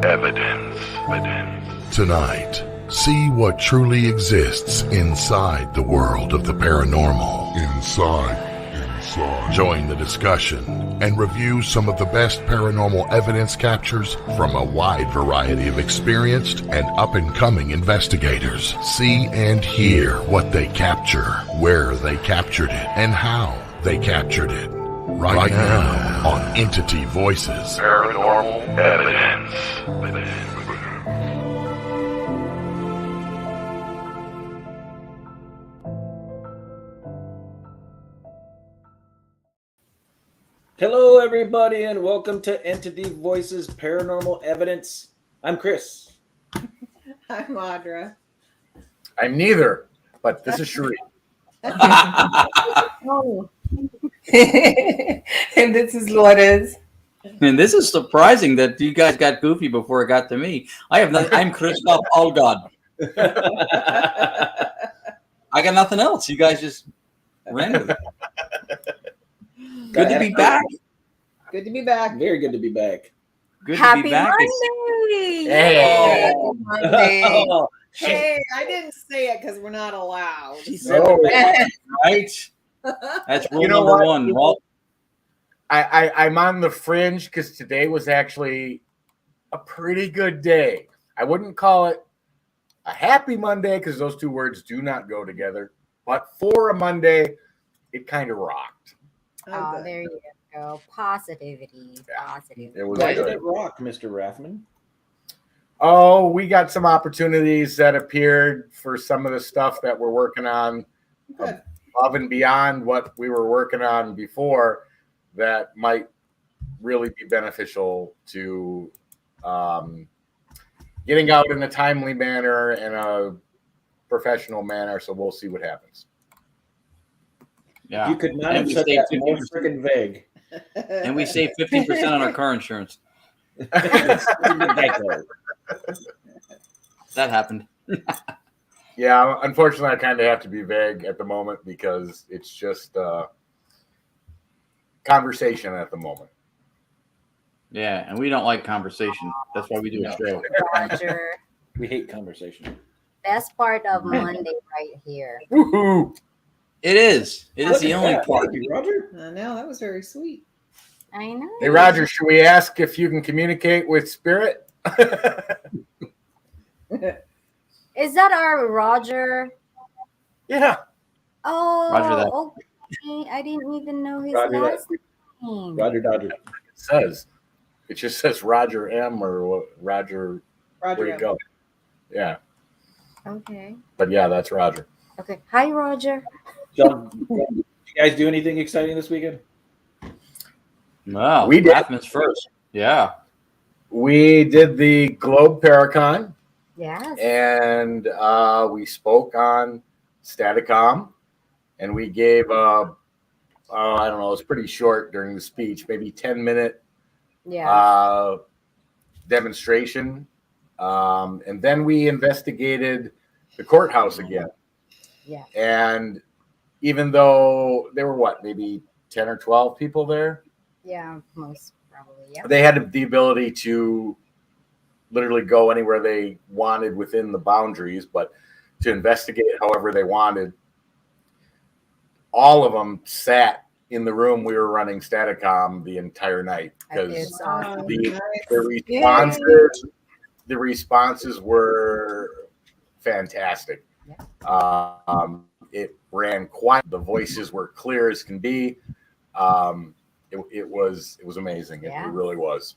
Evidence. Tonight, see what truly exists inside the world of the paranormal. Inside. Join the discussion and review some of the best paranormal evidence captures from a wide variety of experienced and up-and-coming investigators. See and hear what they capture, where they captured it, and how they captured it. Right now on Entity Voices Paranormal Evidence. Hello, everybody, and welcome to Entity Voices Paranormal Evidence. I'm Chris. I'm Audra. I'm neither, but this is Sheree. Oh. And this is Lourdes. And this is surprising that you guys got goofy before it got to me. I'm Christoph Allgod. I got nothing else. You guys just ran with it. Good to be back. Good to be back. Very good to be back. Good Happy to be back. Monday! Hey. Monday. Oh, Hey, I didn't say it because we're not allowed. she said Oh. it. Right? That's rule You know number what? one. Well, I'm on the fringe because today was actually a pretty good day. I wouldn't call it a happy Monday because those two words do not go together. But for a Monday, it kind of rocked. Oh, there you go. Positivity. Yeah. Positivity. It was Why good. did it rock, Mr. Rathman? Oh, we got some opportunities that appeared for some of the stuff that we're working on Good. above and beyond what we were working on before that might really be beneficial to getting out in a timely manner and a professional manner. So we'll see what happens. yeah. You could not And have we said saved that more 50%. freaking vague. And we saved 15% on our car insurance. That That happened. Yeah, unfortunately, I kind of have to be vague at the moment because it's just conversation at the moment. Yeah, and we don't like conversation. That's why we do a show. Roger. We hate conversation. Best part of Monday right here. Woohoo! It is. It is Look the at only that. part. Thank you, Roger. I know, that was very sweet. I know. Hey, Roger, should we ask if you can communicate with spirit? Is that our Roger? Yeah. Oh, Roger that. okay. I didn't even know his Roger that. last name. Roger Dodger. It just says Roger M or what, Roger. Roger. Where'd it go? Yeah. Okay. But yeah, that's Roger. Okay. Hi, Roger. So, you guys do anything exciting this weekend? Wow. We did. Rathman's first. Yeah. We did the Globe Paracon Yes. and we spoke on Staticom and we gave I don't know, it was pretty short during the speech, maybe 10-minute Yeah. demonstration. And then we investigated the courthouse again. Yeah. And even though there were maybe 10 or 12 people there, Yeah. Most probably. Yeah. they had the ability to literally go anywhere they wanted within the boundaries, but to investigate however they wanted. All of them sat in the room we were running Staticom the entire night because It's awesome. the responses were fantastic. Yeah. It ran quiet. The voices were clear as can be. It was amazing. Yeah. It really was.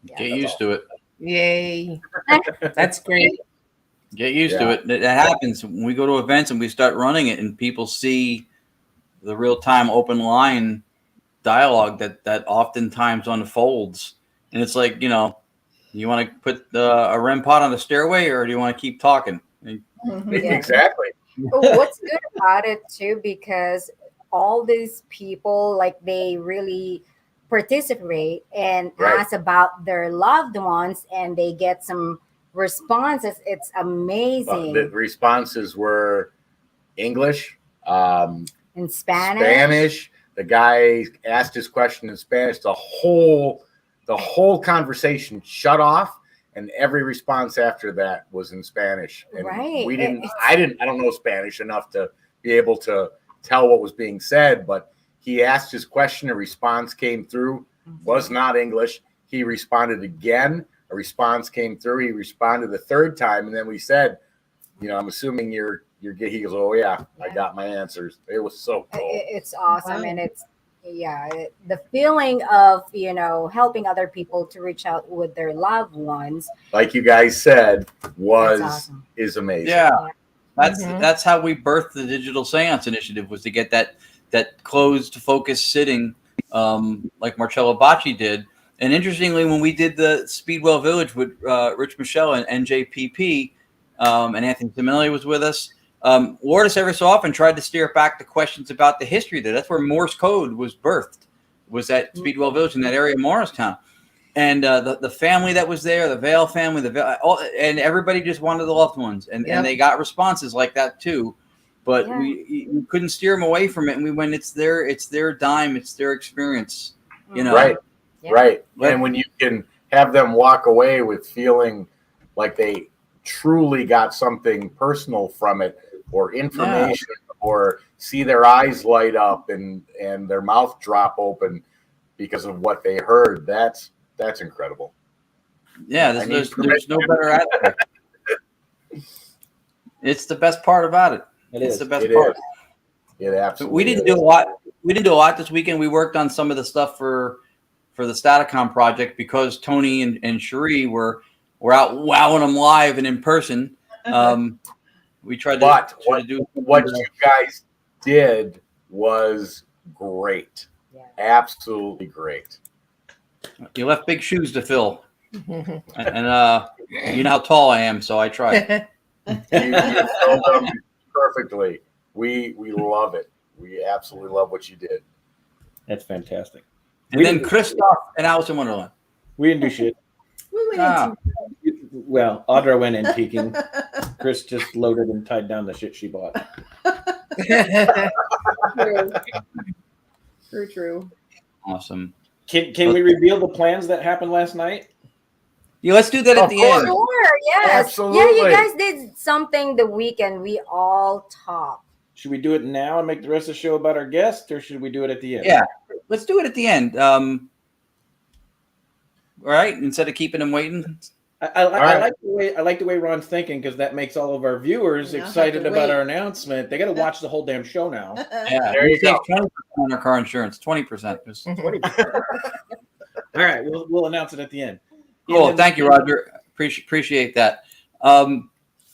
Yeah. Get used to it. Yay. That's great. Get used to it. That happens when we go to events and we start running it and people see the real-time open line dialogue that oftentimes unfolds. And it's like, you want to put a REM pod on the stairway or do you want to keep talking? Yeah. Exactly. What's good about it too, because all these people, like, they really participate and Right. ask about their loved ones and they get some responses. It's amazing. The responses were English, In Spanish. Spanish. The guy asked his question in Spanish. The whole the whole conversation shut off, and every response after that was in Spanish. And Right. we didn't. I don't know Spanish enough to be able to tell what was being said, but he asked his question. A response came through. Was not English. He responded again. A response came through. He responded the third time, and then we said, I'm assuming you're good. He goes, oh yeah, I got my answers. It was so cool. It's awesome. And it's, the feeling of, helping other people to reach out with their loved ones. Like you guys said, awesome. Is amazing. Yeah. That's how we birthed the Digital Seance Initiative, was to get that closed focus sitting, like Marcello Bacci did. And interestingly, when we did the Speedwell Village with Rich Michelle and NJPP, and Anthony Simonelli was with us, Lourdes every so often tried to steer it back to questions about the history there. That's where Morse code was birthed, was at Speedwell Village in that area of Morristown. And the family that was there, the Vale family, and everybody just wanted the loved ones. And they got responses like that too. But we couldn't steer them away from it. And we went, it's their dime, it's their experience. Right. Yeah. Right. And when you can have them walk away with feeling like they truly got something personal from it, or information, or see their eyes light up and their mouth drop open because of what they heard, that's incredible. Yeah, there's no better aspect. It's the best part about it. It's the best part. It absolutely. We didn't do a lot. We didn't do a lot this weekend. We worked on some of the stuff for the Staticom project, because Tony and Cherie were out wowing them live and in person. We tried to do what you guys did was great. Yeah. Absolutely great. You left big shoes to fill, and you know how tall I am, so I tried. You filled them perfectly. We love it. We absolutely love what you did. That's fantastic. And then Christoph and Alice in Wonderland. We didn't do shit. We went Well, Audra went in peeking. Chris just loaded and tied down the shit she bought. True. Awesome. Can we reveal the plans that happened last night? Yeah, let's do that at the end. Sure, yes. Absolutely. Yeah, you guys did something the weekend. We all talked. Should we do it now and make the rest of the show about our guest, or should we do it at the end? Yeah, let's do it at the end. All right, instead of keeping them waiting. I like the way Ron's thinking, because that makes all of our viewers excited about our announcement. They got to watch the whole damn show now. Yeah, There you go. 20% on our car insurance. 20%. 20%. All right, we'll announce it at the end. Cool. Thank you, Roger. Appreciate that.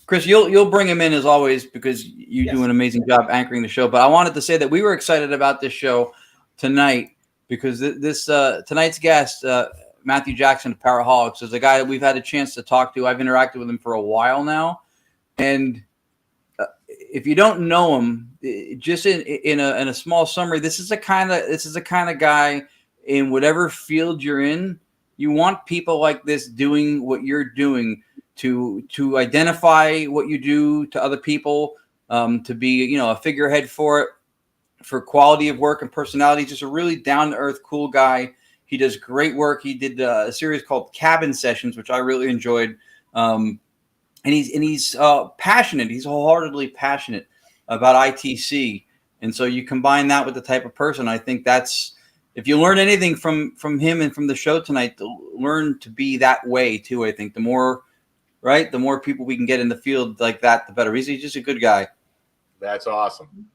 Chris, you'll bring him in as always, because you do an amazing job anchoring the show. But I wanted to say that we were excited about this show tonight, because this tonight's guest, Matthew Jackson of Paraholics, is a guy that we've had a chance to talk to. I've interacted with him for a while now, and if you don't know him, just in a small summary, this is the kind of guy, in whatever field you're in, you want people like this doing what you're doing, to identify what you do to other people, to be a figurehead for it, for quality of work and personality. Just a really down to earth, cool guy. He does great work. He did a series called Cabin Sessions, which I really enjoyed. And he's passionate. He's wholeheartedly passionate about ITC. And so you combine that with the type of person, I think that's, if you learn anything from him and from the show tonight, to learn to be that way too. I think the more people we can get in the field like that, the better. He's just a good guy. That's awesome.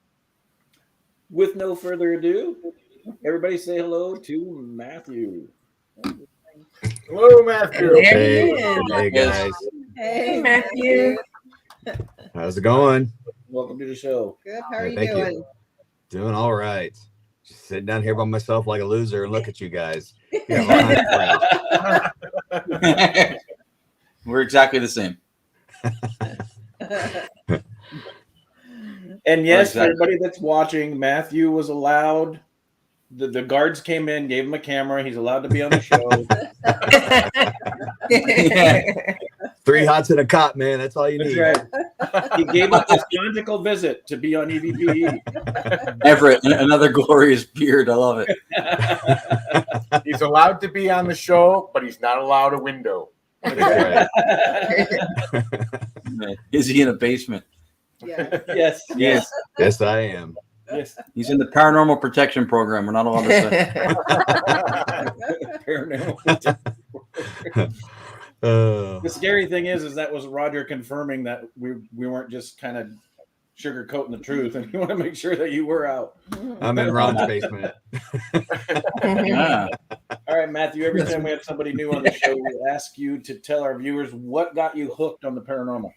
With no further ado, everybody say hello to Matthew. Hello, Matthew. Hey guys. Hey, Matthew. How's it going? Welcome to the show. Good. How are you Thank doing? you. Doing all right. Just sitting down here by myself like a loser and look at you guys. Yeah, We're exactly the same. And yes, Exactly. everybody that's watching, Matthew was allowed. The guards came in, gave him a camera. He's allowed to be on the show. 3 hots and a cot, man. That's all you That's need. right. He gave up his conjugal visit to be on EVPE. Everett, another glorious beard. I love it. He He's allowed to be on the show, but he's not allowed a window. That's Is he in a basement? Yeah. Yes. Yes. Yes, I am. Yes. He's in the paranormal protection program. We're not allowed to say. Paranormal. Uh, The scary thing is that was Roger confirming that we weren't just kind of sugarcoating the truth, and you want to make sure that you were out. I'm in Ron's basement. Yeah. All right, Matthew. Every time we have somebody new on the show, we ask you to tell our viewers what got you hooked on the paranormal.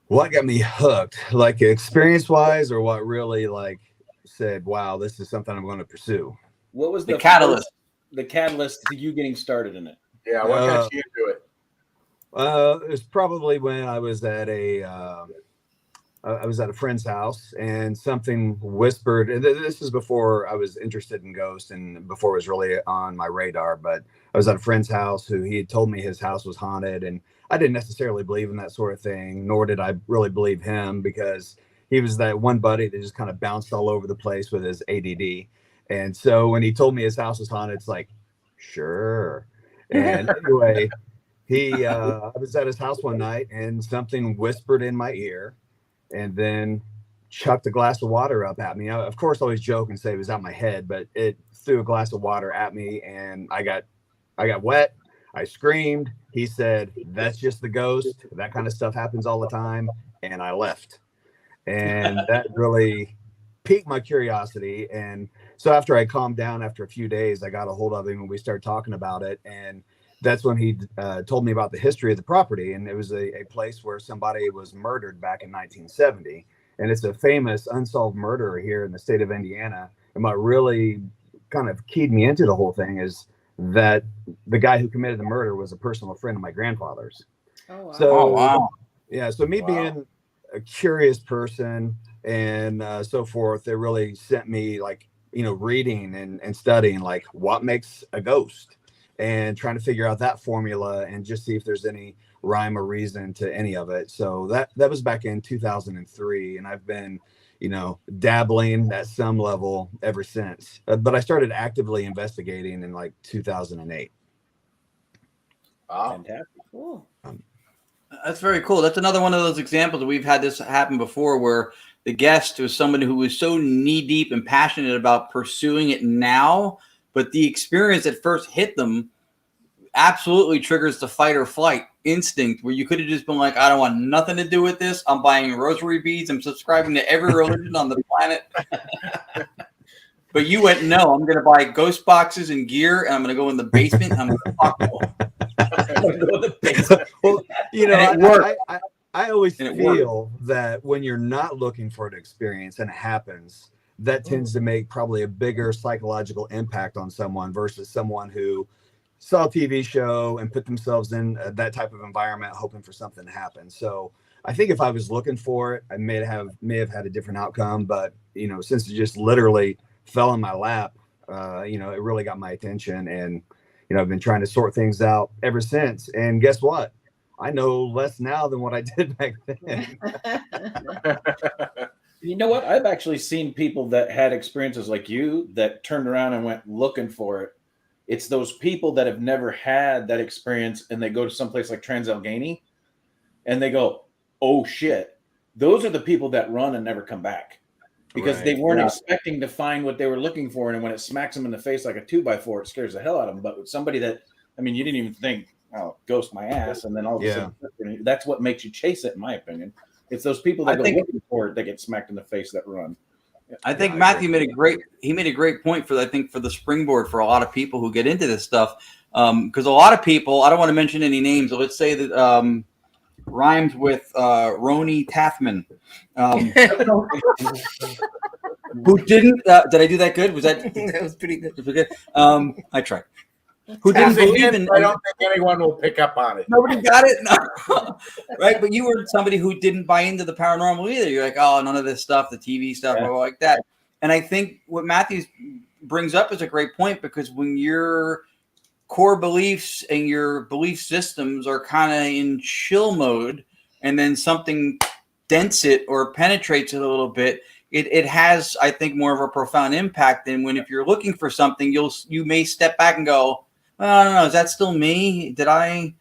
What got me hooked, like experience-wise, or what really like said, "Wow, this is something I'm going to pursue." What was The catalyst? The catalyst to you getting started in it. Yeah, what got you into it? It was probably when I was at a friend's house, and something whispered. And this is before I was interested in ghosts and before it was really on my radar. But I was at a friend's house who he had told me his house was haunted, and I didn't necessarily believe in that sort of thing, nor did I really believe him, because he was that one buddy that just kind of bounced all over the place with his ADD. And so when he told me his house was haunted, it's like, sure. And anyway, I was at his house one night and something whispered in my ear and then chucked a glass of water up at me. I, of course, always joke and say it was out my head, but it threw a glass of water at me and I got wet. I screamed. He said, "That's just the ghost. That kind of stuff happens all the time." And I left. And that really piqued my curiosity. And so after I calmed down after a few days, I got a hold of him and we started talking about it. And that's when he told me about the history of the property. And it was a place where somebody was murdered back in 1970. And it's a famous unsolved murder here in the state of Indiana. And what really kind of keyed me into the whole thing is that the guy who committed the murder was a personal friend of my grandfather's. Oh, wow. So, wow. Yeah. So me being a curious person and so forth, it really sent me like, reading and studying like what makes a ghost and trying to figure out that formula and just see if there's any rhyme or reason to any of it. So that was back in 2003. And I've been, dabbling at some level ever since. But I started actively investigating in like 2008. Wow. Fantastic. Cool. That's very cool. That's another one of those examples. We've had this happen before where the guest was somebody who was so knee deep and passionate about pursuing it now, but the experience that first hit them absolutely triggers the fight or flight instinct where you could have just been like, I don't want nothing to do with this. I'm buying rosary beads. I'm subscribing to every religion on the planet. But you went, no, I'm going to buy ghost boxes and gear, and I'm going to go in the basement. I'm going to talk to them. Well, it worked. I always And it feel that when you're not looking for an experience and it happens, that tends to make probably a bigger psychological impact on someone versus someone who saw a TV show and put themselves in that type of environment hoping for something to happen. So I think if I was looking for it, I may have had a different outcome. But since it just literally fell in my lap, it really got my attention, and I've been trying to sort things out ever since. And guess what? I know less now than what I did back then. You know what? I've actually seen people that had experiences like you that turned around and went looking for it. It's those people that have never had that experience and they go to someplace like Trans-Allegheny and they go, oh shit. Those are the people that run and never come back because they weren't expecting to find what they were looking for. And when it smacks them in the face like a 2x4, it scares the hell out of them. But with somebody that, you didn't even think, oh, ghost my ass. And then all of a sudden, that's what makes you chase it, in my opinion. It's those people that go looking for it that get smacked in the face that run. I think Matthew made a great point for the springboard for a lot of people who get into this stuff. Because a lot of people, I don't want to mention any names, but let's say that rhymes with Roni Taffman. Who didn't, did I do that good? That was pretty good. I tried. Who didn't believe in? I don't think anyone will pick up on it. Nobody got it, no. Right? But you were somebody who didn't buy into the paranormal either. You're like, oh, none of this stuff, the TV stuff, or like that. And I think what Matthew brings up is a great point because when your core beliefs and your belief systems are kind of in chill mode, and then something dents it or penetrates it a little bit, it has, I think, more of a profound impact than when if you're looking for something, you may step back and go, well, I don't know, is that still me? That's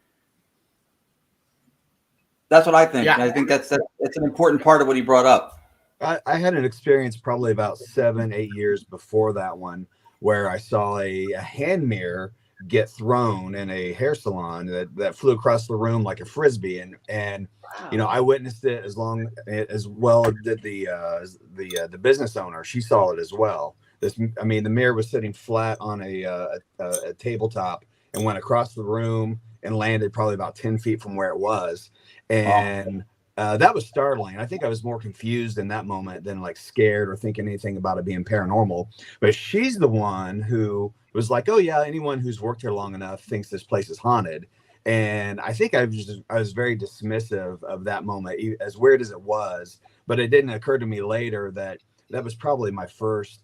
what I think. Yeah. I think that's an important part of what he brought up. I had an experience probably about 7-8 years before that one where I saw a hand mirror get thrown in a hair salon that flew across the room like a frisbee, and you know, I witnessed it as well did the business owner. She saw it as well. The mirror was sitting flat on a tabletop and went across the room and landed probably about 10 feet from where it was, and that was startling. I think I was more confused in that moment than like scared or thinking anything about it being paranormal. But she's the one who was like, "Oh yeah, anyone who's worked here long enough thinks this place is haunted." And I think I was very dismissive of that moment, as weird as it was. But it didn't occur to me later that was probably my first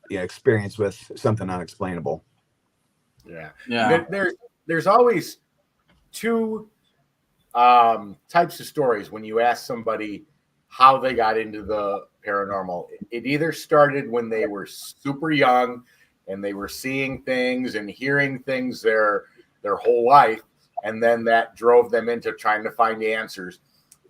experience with something unexplainable. Yeah. There's always two types of stories when you ask somebody how they got into the paranormal. It either started when they were super young and they were seeing things and hearing things their whole life, and then that drove them into trying to find answers.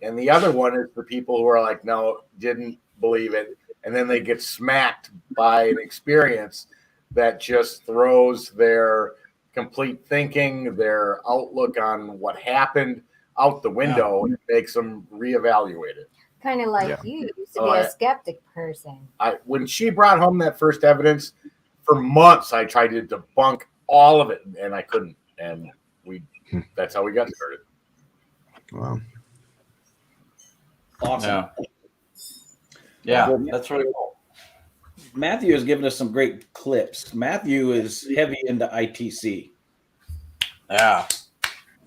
And the other one is the people who are like, no, didn't believe it, and then they get smacked by an experience that just throws their complete thinking, their outlook on what happened out the window, and makes them reevaluate it. Kind of like you used to be a skeptic person. When she brought home that first evidence, for months I tried to debunk all of it, and I couldn't. And that's how we got started. Wow. Awesome. Yeah, Well, that's really cool. Matthew has given us some great clips. Matthew is heavy into ITC. Yeah.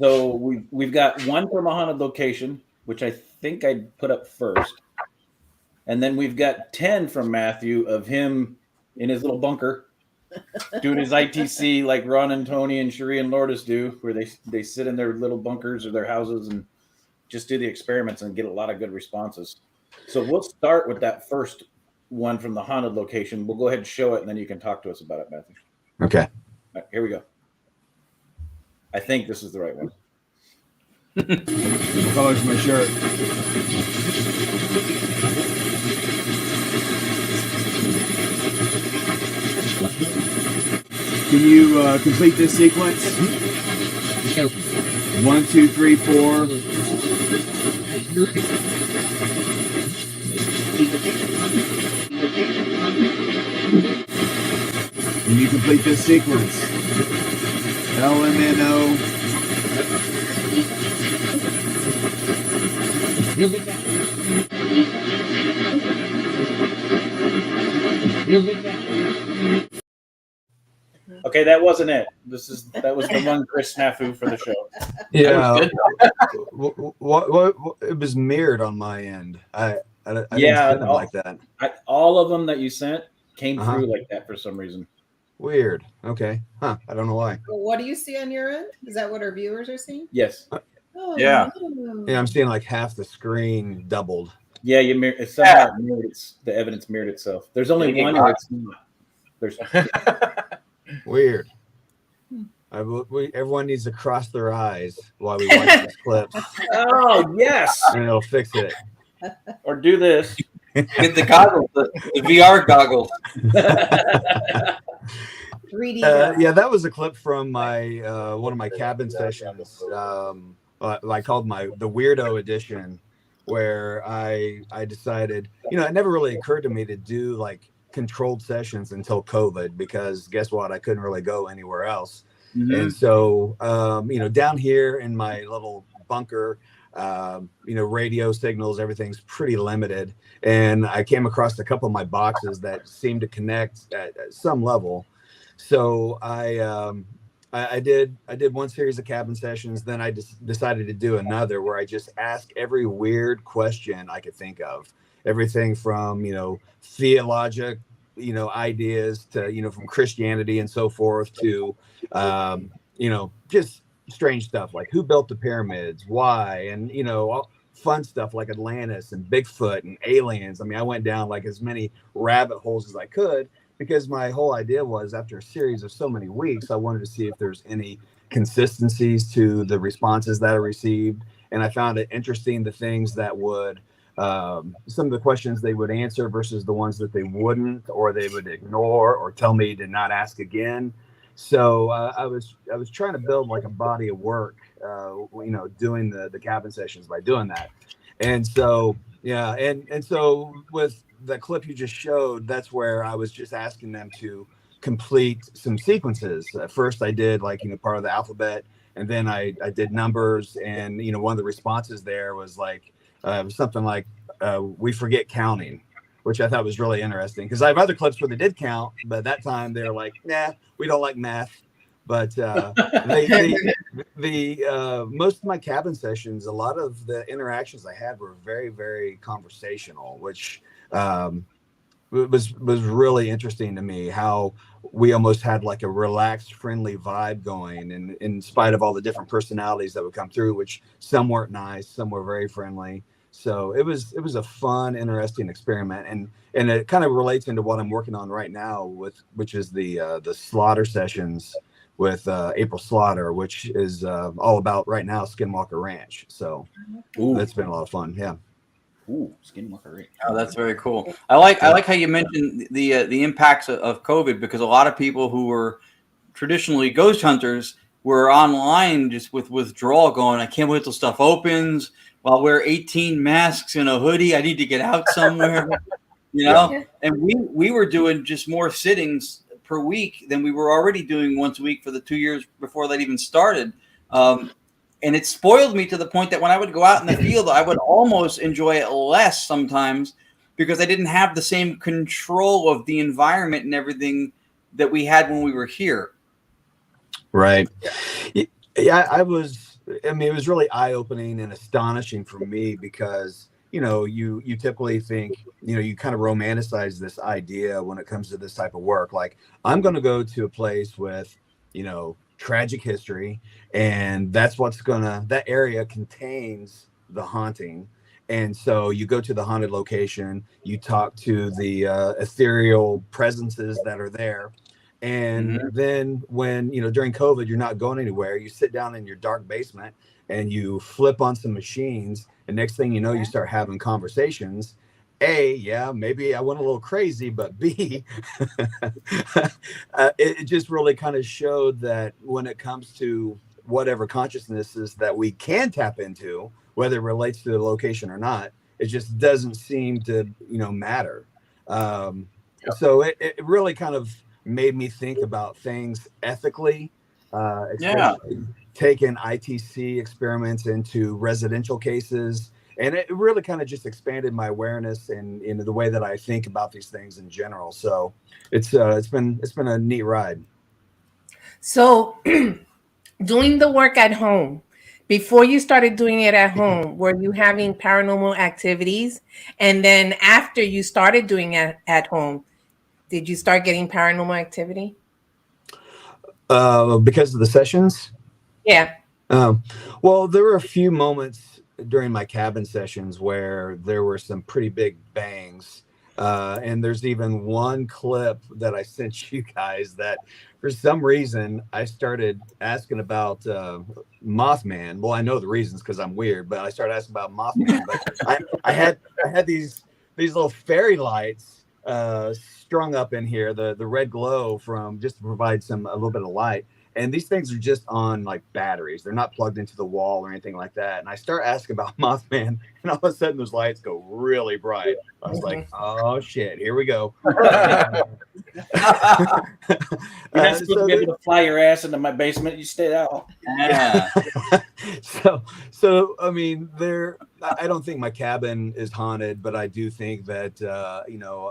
So we've got one from a haunted location, which I think I'd put up first. And then we've got 10 from Matthew of him in his little bunker doing his ITC like Ron and Tony and Cherie and Lourdes do, where they sit in their little bunkers or their houses and just do the experiments and get a lot of good responses. So we'll start with that first one from the haunted location. We'll go ahead and show it, and then you can talk to us about it, Matthew. Okay. All right, here we go. I think this is the right one. What color's my shirt? Can you complete this sequence? 1, 2, 3, 4. Can you complete this sequence? LMNO. Okay, that wasn't it. That was the one Chris snafu for the show. Yeah. What it was mirrored on my end. I didn't send them like that. All of them that you sent came through like that for some reason. Weird. Okay. Huh. I don't know why. Well, what do you see on your end? Is that what our viewers are seeing? Yes. Oh, Yeah. no. Yeah, I'm seeing like half the screen doubled. Yeah, it's somehow mirrored. The evidence mirrored itself. There's only one. It's not. There's Weird. Everyone needs to cross their eyes while we watch these clips, oh yes, and it'll fix it. or do this. Get the goggles, the VR goggles. 3D. Yeah, that was a clip from my one of my cabin sessions. I called the weirdo edition, where I decided, it never really occurred to me to do like controlled sessions until COVID, because guess what? I couldn't really go anywhere else. Mm-hmm. And so, down here in my little bunker, radio signals, everything's pretty limited. And I came across a couple of my boxes that seemed to connect at some level. So I did one series of cabin sessions. Then I just decided to do another where I just ask every weird question I could think of. Everything from, theologic, ideas to, from Christianity and so forth to, just strange stuff like who built the pyramids, why, and, fun stuff like Atlantis and Bigfoot and aliens. I mean, I went down like as many rabbit holes as I could, because my whole idea was, after a series of so many weeks, I wanted to see if there's any consistencies to the responses that I received. And I found it interesting, the things that would, some of the questions they would answer versus the ones that they wouldn't, or they would ignore or tell me to not ask again. So I was trying to build like a body of work, doing the cabin sessions by doing that. And so, yeah. And so with the clip you just showed, that's where I was just asking them to complete some sequences. At first I did like, part of the alphabet, and then I did numbers. And, one of the responses there was like, something like, we forget counting, which I thought was really interesting, because I have other clips where they did count, but that time they were like, nah, we don't like math. But most of my cabin sessions, a lot of the interactions I had were very, very conversational, which was really interesting to me, how we almost had like a relaxed, friendly vibe going, and in spite of all the different personalities that would come through, which some weren't nice, some were very friendly. So it was a fun, interesting experiment, and it kind of relates into what I'm working on right now, which is the slaughter sessions with April Slaughter, which is all about right now Skinwalker Ranch. So that's been a lot of fun. Yeah. Ooh, Skinwalker Ranch. Oh, that's very cool. I like how you mentioned the impacts of COVID, because a lot of people who were traditionally ghost hunters were online just with withdrawal, going, I can't wait till stuff opens. Well, I'll wear 18 masks and a hoodie. I need to get out somewhere, And we were doing just more sittings per week than we were already doing once a week for the 2 years before that even started. And it spoiled me to the point that when I would go out in the field, I would almost enjoy it less sometimes, because I didn't have the same control of the environment and everything that we had when we were here. Right. Yeah, it was really eye-opening and astonishing for me, because you typically think, you kind of romanticize this idea when it comes to this type of work. Like, I'm going to go to a place with, tragic history, and that's that area contains the haunting. And so you go to the haunted location, you talk to the ethereal presences that are there. And then when, during COVID, you're not going anywhere, you sit down in your dark basement and you flip on some machines, and next thing you know, you start having conversations. A, maybe I went a little crazy, but B, it just really kind of showed that when it comes to whatever consciousnesses that we can tap into, whether it relates to the location or not, it just doesn't seem to, matter. So it really kind of made me think about things ethically, especially taking ITC experiments into residential cases. And it really kind of just expanded my awareness and in the way that I think about these things in general. So it's been a neat ride. So doing the work at home, before you started doing it at home, were you having paranormal activities? And then after you started doing it at home, did you start getting paranormal activity? Because of the sessions? Yeah. Well, there were a few moments during my cabin sessions where there were some pretty big bangs. And there's even one clip that I sent you guys that for some reason I started asking about Mothman. Well, I know the reasons because I'm weird, but I started asking about Mothman. But I had these little fairy lights strung up in here, the red glow from just to provide a little bit of light. And these things are just on like batteries. They're not plugged into the wall or anything like that. And I start asking about Mothman, and all of a sudden those lights go really bright. I was like, oh shit, here we go. You're not supposed to be able to fly your ass into my basement. You stay out. Yeah. So I mean, I don't think my cabin is haunted, but I do think that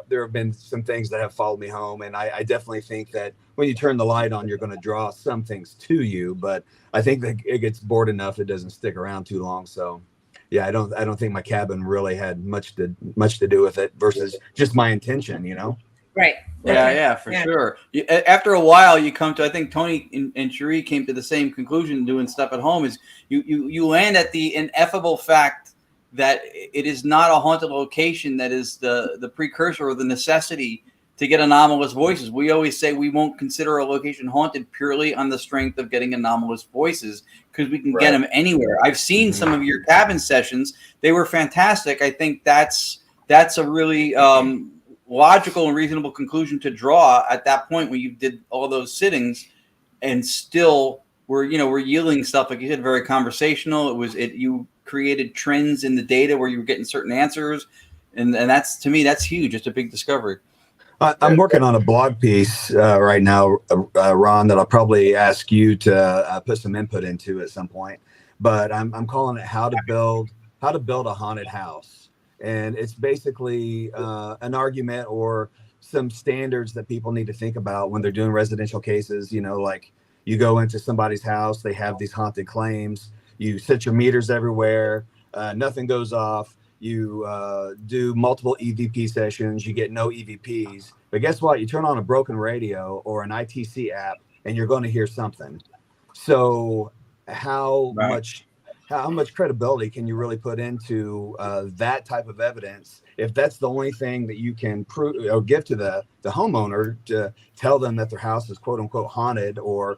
there have been some things that have followed me home, and I definitely think that when you turn the light on, you're going to draw some things to you. But I think that it gets bored enough; it doesn't stick around too long. So, yeah, I don't think my cabin really had much to do with it versus just my intention, Right. Yeah, for sure. After a while, you come to, I think Tony and Cherie came to the same conclusion doing stuff at home, is you land at the ineffable fact that it is not a haunted location that is the precursor or the necessity to get anomalous voices. We always say we won't consider a location haunted purely on the strength of getting anomalous voices, because we can get them anywhere. I've seen some of your cabin sessions. They were fantastic. I think that's a really logical and reasonable conclusion to draw at that point when you did all those sittings, and still we're yielding stuff, like you said, very conversational. You created trends in the data where you were getting certain answers, and that's, to me, that's huge. It's a big discovery. I'm working on a blog piece right now, Ron, that I'll probably ask you to put some input into at some point. But I'm calling it how to build a haunted house, and it's basically an argument or some standards that people need to think about when they're doing residential cases. Like you go into somebody's house, they have these haunted claims. You set your meters everywhere, nothing goes off. You do multiple EVP sessions, you get no EVPs. But guess what? You turn on a broken radio or an ITC app, and you're going to hear something. So how much credibility can you really put into that type of evidence if that's the only thing that you can prove or give to the homeowner to tell them that their house is quote unquote haunted, or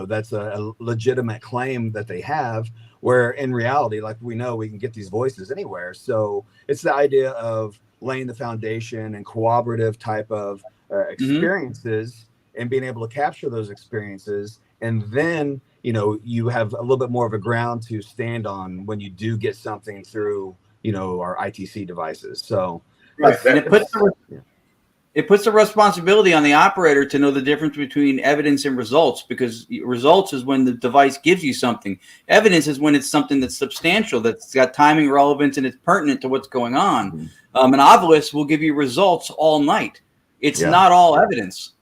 that's a legitimate claim that they have, where in reality, like we know, we can get these voices anywhere. So it's the idea of laying the foundation and cooperative type of experiences and being able to capture those experiences, and then you have a little bit more of a ground to stand on when you do get something through our ITC devices. So it puts the responsibility on the operator to know the difference between evidence and results, because results is when the device gives you something. Evidence is when it's something that's substantial, that's got timing, relevance, and it's pertinent to what's going on. An obelisk will give you results all night. It's not all evidence.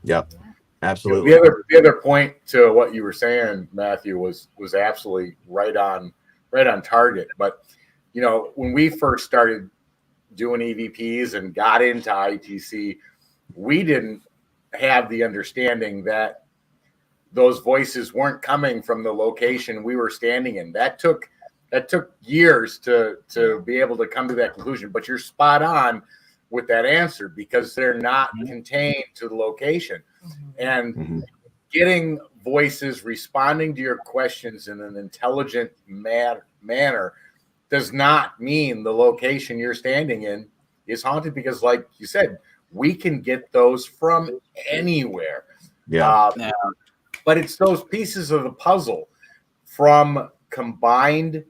Yep, absolutely. The other point to what you were saying, Matthew, was absolutely right on target. But when we first started doing EVPs and got into ITC, we didn't have the understanding that those voices weren't coming from the location we were standing in. That took years to be able to come to that conclusion. But you're spot on with that answer, because they're not contained to the location. And getting voices responding to your questions in an intelligent manner does not mean the location you're standing in is haunted, because like you said, we can get those from anywhere. But it's those pieces of the puzzle from combined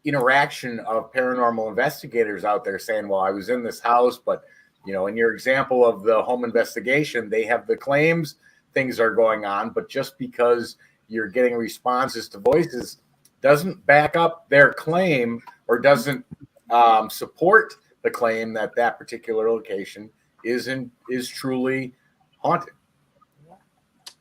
interaction of paranormal investigators out there saying, well, I was in this house, but in your example of the home investigation, they have the claims, things are going on, but just because you're getting responses to voices doesn't back up their claim, or doesn't support the claim that that particular location is truly haunted.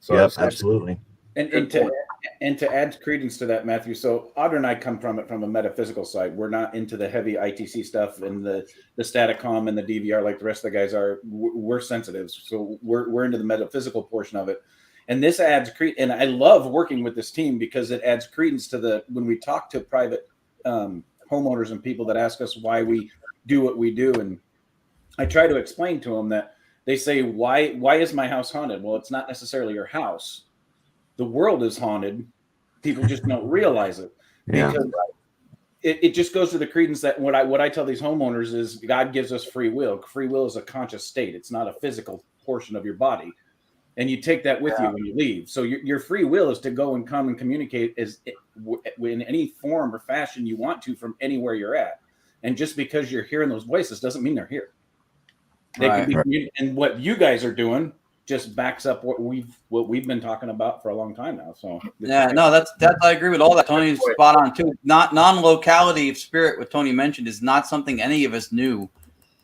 So yes, absolutely. And to add credence to that, Matthew, so Audra and I come from it from a metaphysical side. We're not into the heavy ITC stuff and the Staticom and the DVR like the rest of the guys are. We're sensitive, so we're into the metaphysical portion of it. And this adds credence, and I love working with this team because it adds credence to when we talk to private homeowners and people that ask us why we do what we do. And I try to explain to them that they say, why is my house haunted? Well, it's not necessarily your house. The world is haunted. People just don't realize it. Because it just goes to the credence that what I tell these homeowners is God gives us free will. Free will is a conscious state. It's not a physical portion of your body. And you take that with you when you leave. So your free will is to go and come and communicate in any form or fashion you want to from anywhere you're at. And just because you're hearing those voices doesn't mean they're here. They can be, and what you guys are doing just backs up what we've been talking about for a long time now. So that's I agree with all that. Tony's spot on too. Non-locality of spirit, what Tony mentioned, is not something any of us knew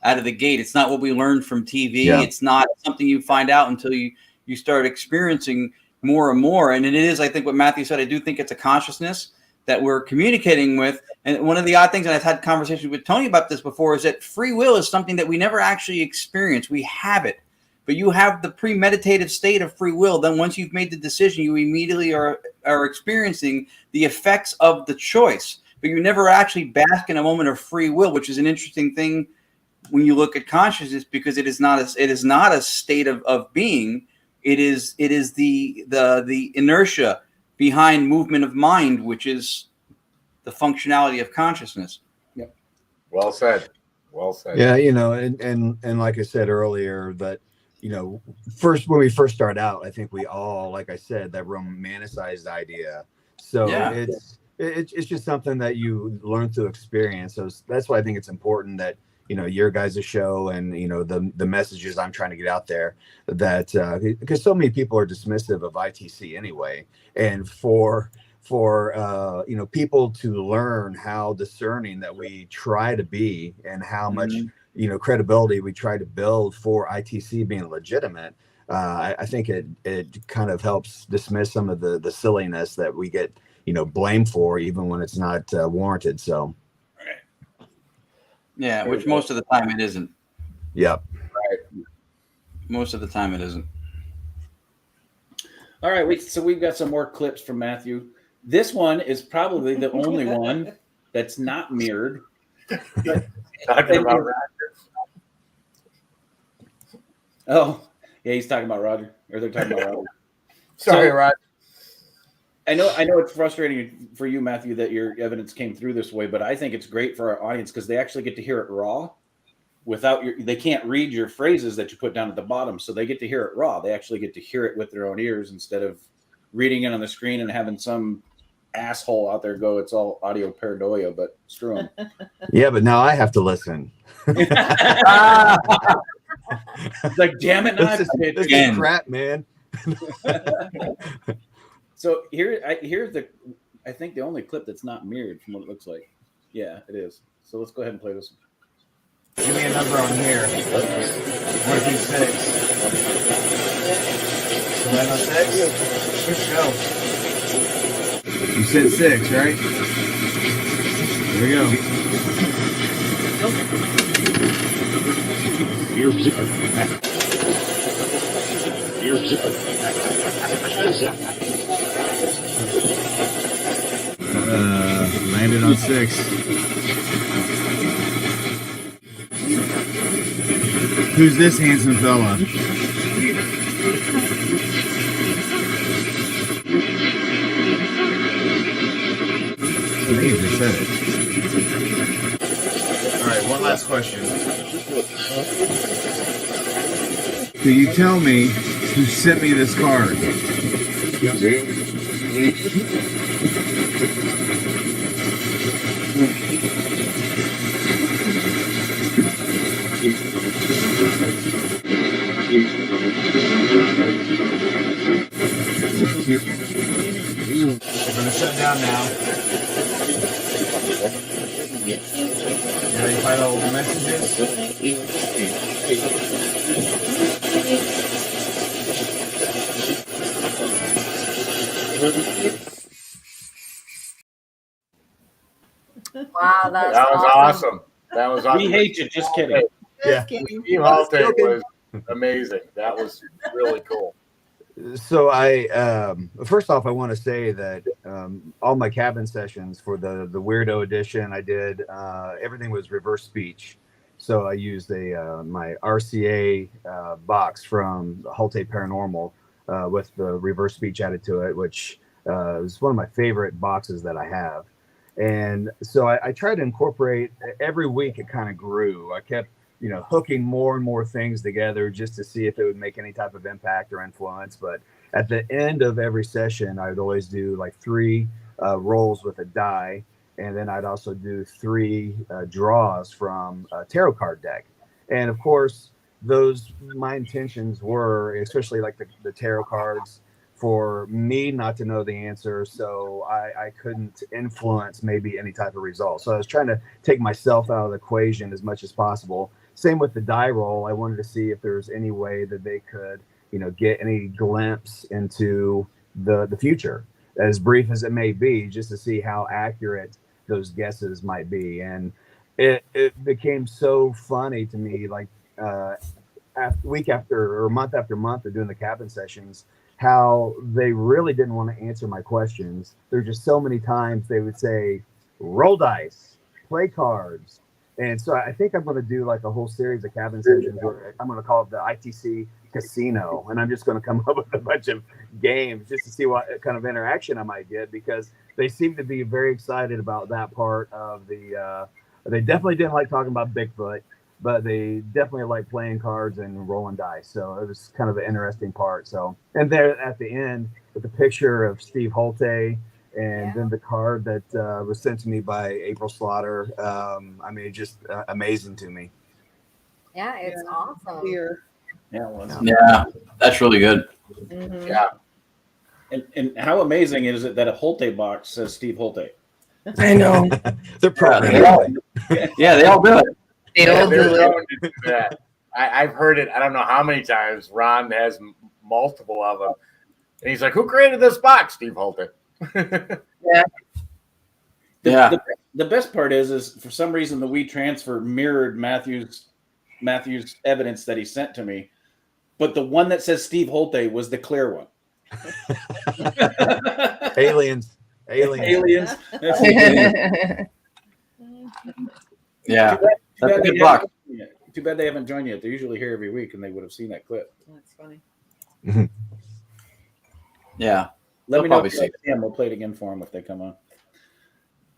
out of the gate. It's not what we learned from TV. Yeah. It's not something you find out until you start experiencing more and more. And it is, I think, what Matthew said. I do think it's a consciousness that we're communicating with. And one of the odd things, and I've had conversations with Tony about this before, is that free will is something that we never actually experience. We have it, but you have the premeditated state of free will. Then once you've made the decision, you immediately are experiencing the effects of the choice, but you never actually bask in a moment of free will, which is an interesting thing when you look at consciousness, because it is not a state of being. It is the inertia behind movement of mind, which is the functionality of consciousness. Yep. Well said. Well said. Yeah, and like I said earlier, that when we first start out, I think we all, like I said, that romanticized idea. So Yeah. it's just something that you learn through experience. So that's why I think it's important that your guys' show and the messages I'm trying to get out there, that because so many people are dismissive of ITC anyway, and for people to learn how discerning that we try to be, and how much credibility we try to build for ITC being legitimate. I think it kind of helps dismiss some of the silliness that we get blamed for, even when it's not warranted. So yeah, which most of the time it isn't. Yep. Right. Most of the time it isn't. All right, so we've got some more clips from Matthew. This one is probably the only one that's not mirrored. Talking about Roger. Oh, yeah, he's talking about Roger. Or they're talking about Roger. Sorry, So, Roger. I know it's frustrating for you, Matthew, that your evidence came through this way, but I think it's great for our audience because they actually get to hear it raw they can't read your phrases that you put down at the bottom. So they get to hear it raw. They actually get to hear it with their own ears instead of reading it on the screen and having some asshole out there go, it's all audio pareidolia, but screw them. Yeah, but now I have to listen. It's like, damn it, not This is crap, man. So here's I think the only clip that's not mirrored from what it looks like. Yeah, it is. So let's go ahead and play this one. Give me a number on here. 1 through 6. So that on 6? Let's go. You said 6, right? Here we go. Landed on 6. Who's this handsome fella? I think he just said it. All right, one last question. Can you tell me who sent me this card? We're going to shut down now. You ready to find all the messages? Wow, That was awesome. That was awesome. We hate you. Just kidding. Yeah. Steve Halte was amazing. That was really cool. So I first off, I want to say that all my cabin sessions for the weirdo edition, I did everything was reverse speech. So I used my RCA box from Halte Paranormal with the reverse speech added to it, which is one of my favorite boxes that I have. And so I tried to incorporate every week. It kind of grew. I kept hooking more and more things together just to see if it would make any type of impact or influence. But at the end of every session, I would always do like 3 rolls with a die. And then I'd also do 3 draws from a tarot card deck. And of course, my intentions were, especially like the tarot cards, for me not to know the answer, so I couldn't influence maybe any type of result. So I was trying to take myself out of the equation as much as possible. Same with the die roll. I wanted to see if there's any way that they could, get any glimpse into the future, as brief as it may be, just to see how accurate those guesses might be. And it became so funny to me, like week after or month after month of doing the cabin sessions, how they really didn't want to answer my questions. There's just so many times they would say, roll dice, play cards. And so I think I'm going to do like a whole series of cabin sessions where I'm going to call it the ITC Casino. And I'm just going to come up with a bunch of games just to see what kind of interaction I might get, because they seem to be very excited about that part of the, they definitely didn't like talking about Bigfoot, but they definitely like playing cards and rolling dice. So it was kind of an interesting part. So, and there at the end with the picture of Steve Holte, and then the card that was sent to me by April Slaughter. I mean, just amazing to me. Yeah, it's awesome. Here. Yeah, it was. Yeah, that's really good. Mhm. Yeah. And how amazing is it that a Holte box says Steve Holte? I know. They're programmed. Yeah, they all do it. They all they're do it. known to do that. I've heard it. I don't know how many times. Ron has multiple of them, and he's like, "Who created this box?" Steve Holte. The best part is for some reason the WeTransfer mirrored Matthew's evidence that he sent to me, but the one that says Steve Holte was the clear one. Aliens. Aliens. That's Yeah, Too that's bad a they good box. haven't joined yet. Too bad they haven't joined yet. They're usually here every week, and they would have seen that clip. That's funny. Yeah, Let They'll me know probably if you like them. We'll play it again for them if they come on.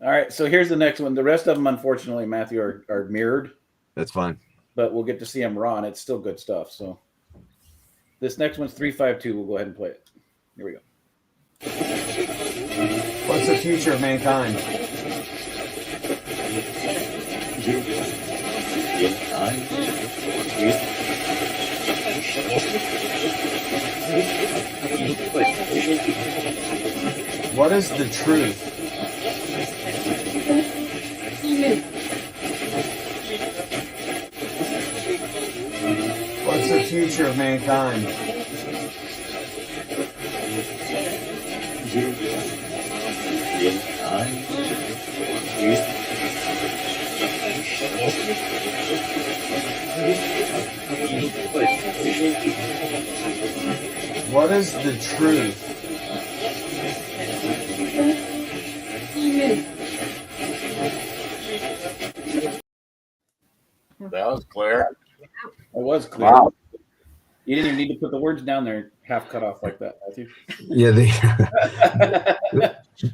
All right, so here's the next one. The rest of them, unfortunately, Matthew, are mirrored, That's fine. but we'll get to see them raw, and it's still good stuff. So this next one's 352. We'll go ahead and play it. Here we go. What's the future of mankind? What is the truth? What's the future of mankind? What is the truth? That was clear. It was clear. Wow. You didn't even need to put the words down there half cut off like that, Matthew. Yeah,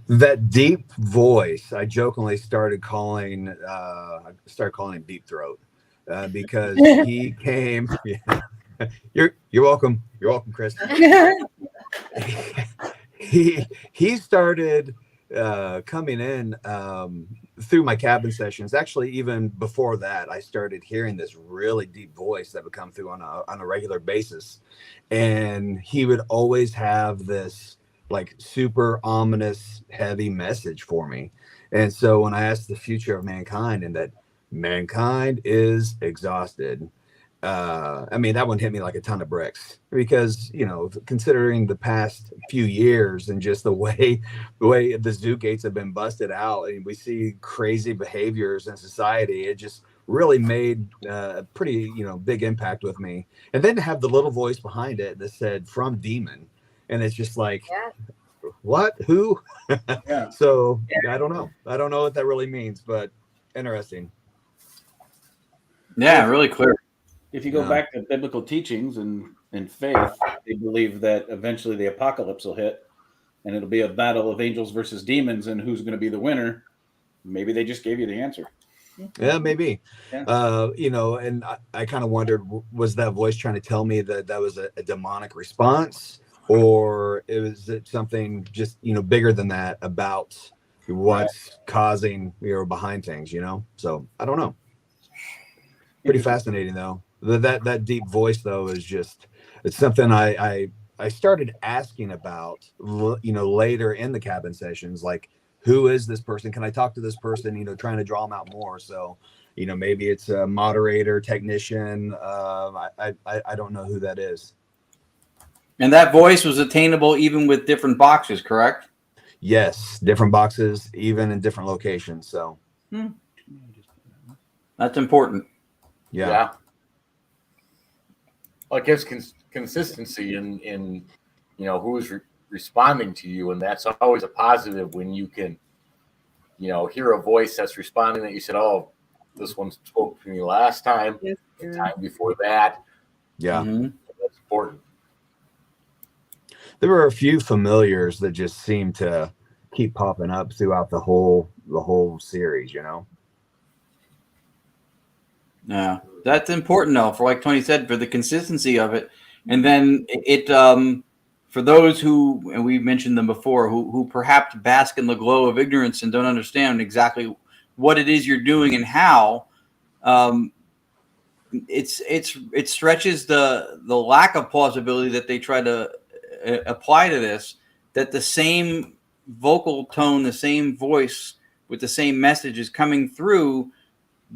that deep voice. I jokingly started calling him Deep Throat because he came. Yeah. You're welcome. You're welcome, Chris. he started coming in through my cabin sessions. Actually, even before that, I started hearing this really deep voice that would come through on a regular basis, and he would always have this like super ominous, heavy message for me. And so when I asked the future of mankind, and that mankind is exhausted, I mean, that one hit me like a ton of bricks, because, you know, considering the past few years and just the way the zoo gates have been busted out, and we see crazy behaviors in society, it just really made a pretty, big impact with me. And then to have the little voice behind it that said "from demon," and it's just like, what? Who? Yeah. So I don't know what that really means, but interesting. Yeah, really clear. If you go back to biblical teachings and faith, they believe that eventually the apocalypse will hit, and it'll be a battle of angels versus demons, and who's going to be the winner. Maybe they just gave you the answer. Yeah, maybe. Yeah. And I kind of wondered, was that voice trying to tell me that was a demonic response, or is it something just, bigger than that about what's causing, behind things, So I don't know. Pretty fascinating though. That deep voice though is just, it's something I started asking about, later in the cabin sessions, like, who is this person? Can I talk to this person? Trying to draw them out more. So, maybe it's a moderator, technician. I don't know who that is. And that voice was attainable even with different boxes, correct? Yes, different boxes, even in different locations. So that's important. Yeah. Well, it gives consistency in who's responding to you, and that's always a positive when you can hear a voice that's responding that you said, oh, this one spoke to me last time, Yes, the yeah. time before that. Yeah. Mhm. That's important. There were a few familiars that just seemed to keep popping up throughout the whole series, Yeah, that's important though. For like Tony said, for the consistency of it, and then it for those who, and we mentioned them before, who perhaps bask in the glow of ignorance and don't understand exactly what it is you're doing and how. It stretches the lack of plausibility that they try to apply to this. That the same vocal tone, the same voice with the same message is coming through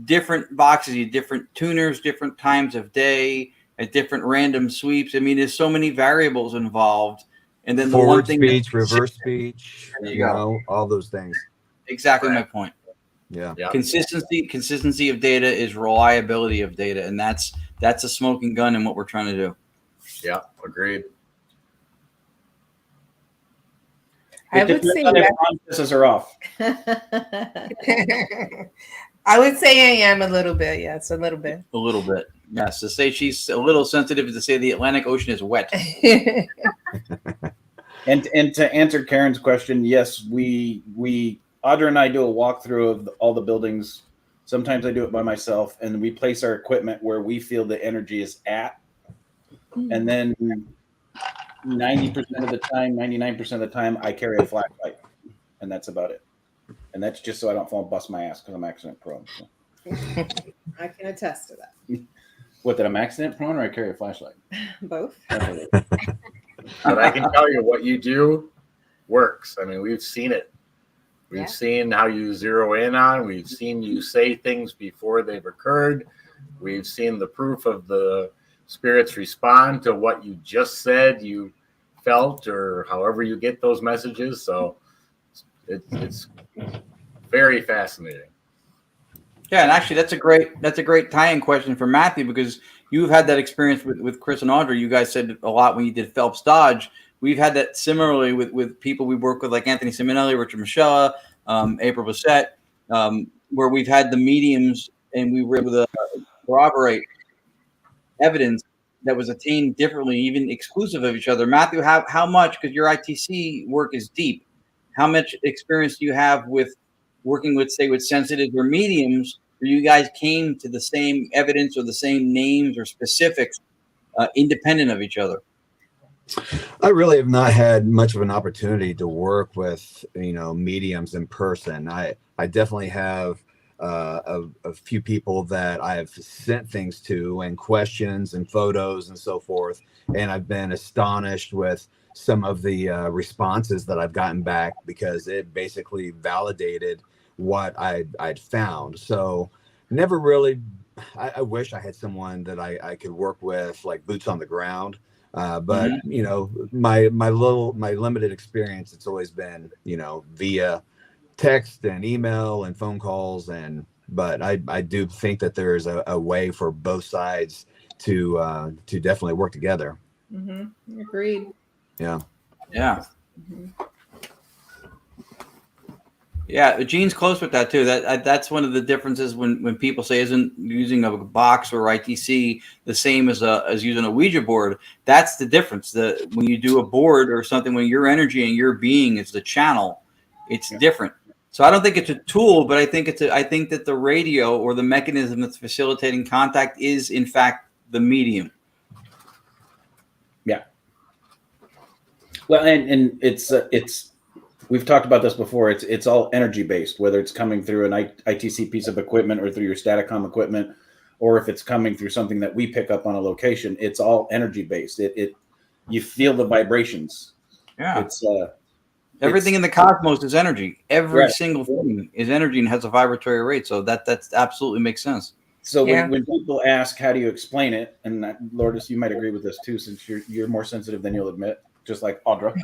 different boxes, different tuners, different times of day, at different random sweeps. I mean, there's so many variables involved. And then the one Forward thing speech, reverse speech, there you go. all those things. Exactly Right. my point. Yeah. Yeah. Consistency of data is reliability of data, and that's a smoking gun in what we're trying to do. Yeah. Agreed. I It would depends say on if that- consciousnesses are off. I would say I am a little bit. Yes, a little bit. A little bit. Yes. To say she's a little sensitive is to say the Atlantic Ocean is wet. And to answer Karen's question, yes, we Audra and I do a walkthrough of all the buildings. Sometimes I do it by myself, and we place our equipment where we feel the energy is at. And then 90% of the time, 99% of the time, I carry a flashlight, and that's about it. And that's just so I don't fall and bust my ass because I'm accident prone. So. I can attest to that. What, that I'm accident prone or I carry a flashlight? Both. But I can tell you what you do works. I mean, we've seen it. We've Yeah. seen how you zero in on. We've seen you say things before they've occurred. We've seen the proof of the spirits respond to what you just said, you felt, or however you get those messages. So it's very fascinating. Yeah, and actually, that's a great tie-in question for Matthew, because you've had that experience with Chris and Audrey. You guys said a lot when you did Phelps Dodge. We've had that similarly with people we work with, like Anthony Simonelli, Richard Michelle, April Bissett, where we've had the mediums and we were able to corroborate evidence that was attained differently, even exclusive of each other. Matthew, how much, because your ITC work is deep, how much experience do you have with working with, say, with sensitives or mediums, where you guys came to the same evidence or the same names or specifics independent of each other? I really have not had much of an opportunity to work with, mediums in person. I definitely have a few people that I've sent things to and questions and photos and so forth. And I've been astonished with some of the responses that I've gotten back, because it basically validated what I'd found. So never really, I wish I had someone that I could work with, like boots on the ground. But my limited experience, it's always been, via text and email and phone calls. But I do think that there's a way for both sides to definitely work together. Mm-hmm. Agreed. Yeah. Yeah. Mm-hmm. Yeah, Gene's close with that too. That's one of the differences when people say isn't using a box or ITC the same as using a Ouija board. That's the difference. When you do a board or something, when your energy and your being is the channel, it's different. So I don't think it's a tool, but I think that the radio or the mechanism that's facilitating contact is in fact the medium. Yeah. Well, and it's we've talked about this before. It's all energy based, whether it's coming through an ITC piece of equipment or through your Staticom equipment, or if it's coming through something that we pick up on a location. It's all energy based. You feel the vibrations. Yeah. It's everything in the cosmos is energy. Every Right. single thing is energy and has a vibratory rate. So that's absolutely makes sense. So Yeah. when people ask, how do you explain it? And Lourdes, you might agree with this too, since you're more sensitive than you'll admit, just like Audra.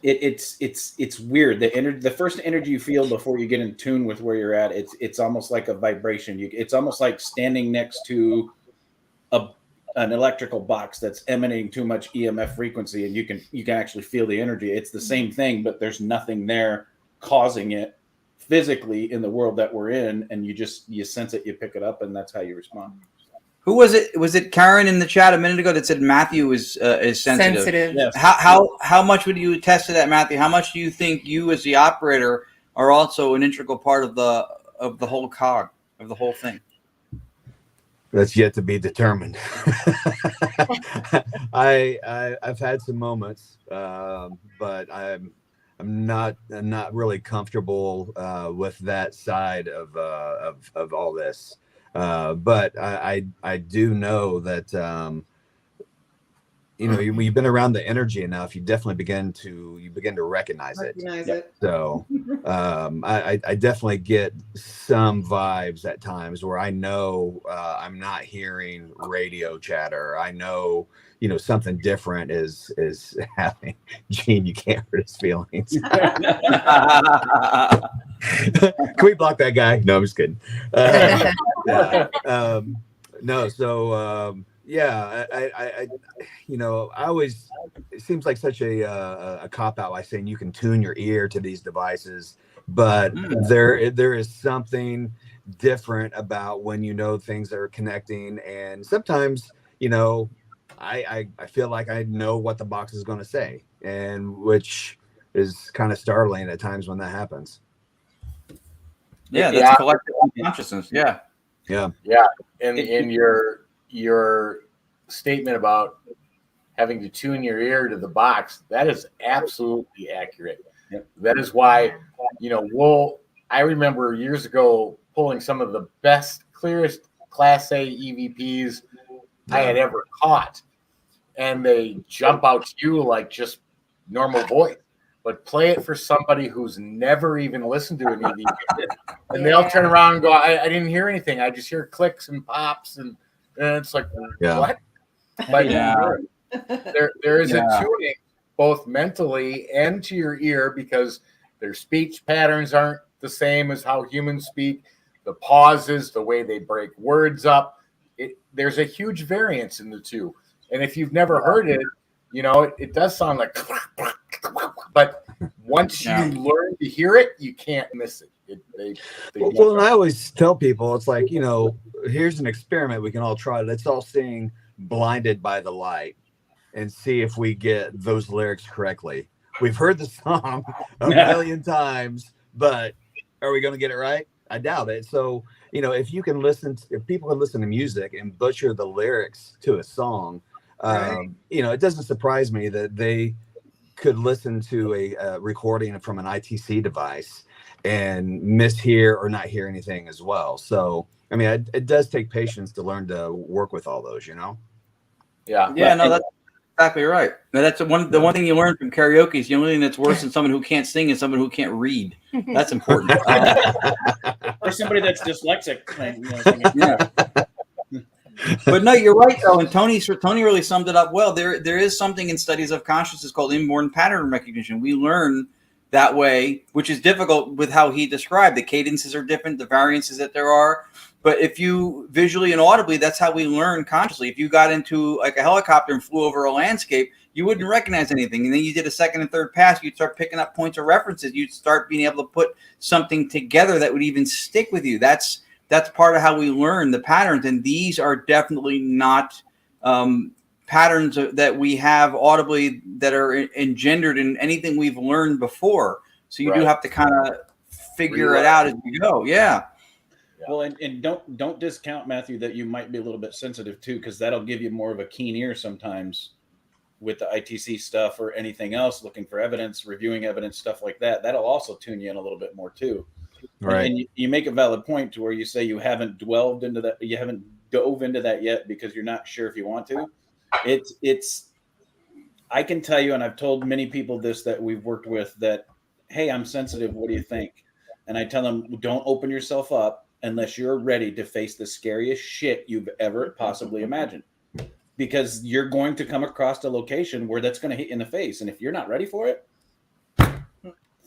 It's weird. The first energy you feel before you get in tune with where you're at, it's almost like a vibration. It's almost like standing next to an electrical box that's emanating too much EMF frequency, and you can actually feel the energy. It's the same thing, but there's nothing there causing it physically in the world that we're in, and you sense it, you pick it up, and that's how you respond. Who was it? Was it Karen in the chat a minute ago that said Matthew is sensitive? Yes. How much would you attest to that, Matthew? How much do you think you, as the operator, are also an integral part of the whole cog of the whole thing? That's yet to be determined. I've had some moments, but I'm not really comfortable with that side of all this. But I do know that you've been around the energy enough, you definitely begin to recognize it. So I definitely get some vibes at times where I know I'm not hearing radio chatter. I know something different is happening. Gene, you can't hurt his feelings. Can we block that guy? No, I'm just kidding. Yeah. No, so yeah, I always, it seems like such a cop out by saying you can tune your ear to these devices, but there is something different about when things are connecting, and sometimes I feel like I know what the box is going to say, and which is kind of startling at times when that happens. Yeah, that's collective consciousness. Yeah. And your statement about having to tune your ear to the box, that is absolutely accurate. Yep. That is why, I remember years ago pulling some of the best, clearest Class A EVPs I had ever caught. And they jump out to you like just normal voice. But play it for somebody who's never even listened to an EVP. And they'll turn around and go, I didn't hear anything. I just hear clicks and pops. And it's like, what? But there is a tuning both mentally and to your ear, because their speech patterns aren't the same as how humans speak. The pauses, the way they break words up, there's a huge variance in the two. And if you've never heard it, it does sound like, but once you learn to hear it, you can't miss it. Well, and I always tell people, it's like, here's an experiment we can all try. Let's all sing Blinded by the Light and see if we get those lyrics correctly. We've heard the song a million times, but are we going to get it right? I doubt it. So, if people can listen to music and butcher the lyrics to a song, it doesn't surprise me that they could listen to a recording from an ITC device and mishear or not hear anything as well. So, I mean, it does take patience to learn to work with all those, Yeah, no, that's exactly right. Now, that's the one thing you learn from karaoke is the only thing that's worse than someone who can't sing is someone who can't read. That's important. Or somebody that's dyslexic. Yeah. But no, you're right though, and Tony really summed it up well. There is something in studies of consciousness called inborn pattern recognition. We learn that way, which is difficult with how he described. The cadences are different, the variances that there are. But if you visually and audibly, that's how we learn consciously. If you got into like a helicopter and flew over a landscape, you wouldn't recognize anything. And then you did a second and third pass, you'd start picking up points of references. You'd start being able to put something together that would even stick with you. That's part of how we learn the patterns. And these are definitely not patterns that we have audibly that are engendered in anything we've learned before. So you do have to kind of figure it out as you go. Yeah. Well, and don't discount, Matthew, that you might be a little bit sensitive too, because that'll give you more of a keen ear sometimes with the ITC stuff or anything else, looking for evidence, reviewing evidence, stuff like that. That'll also tune you in a little bit more too. Right. And you make a valid point to where you say you haven't dove into that yet because you're not sure if you want to. It's I can tell you, and I've told many people this that we've worked with, that, hey, I'm sensitive. What do you think? And I tell them, don't open yourself up unless you're ready to face the scariest shit you've ever possibly imagined. Because you're going to come across a location where that's going to hit you in the face. And if you're not ready for it,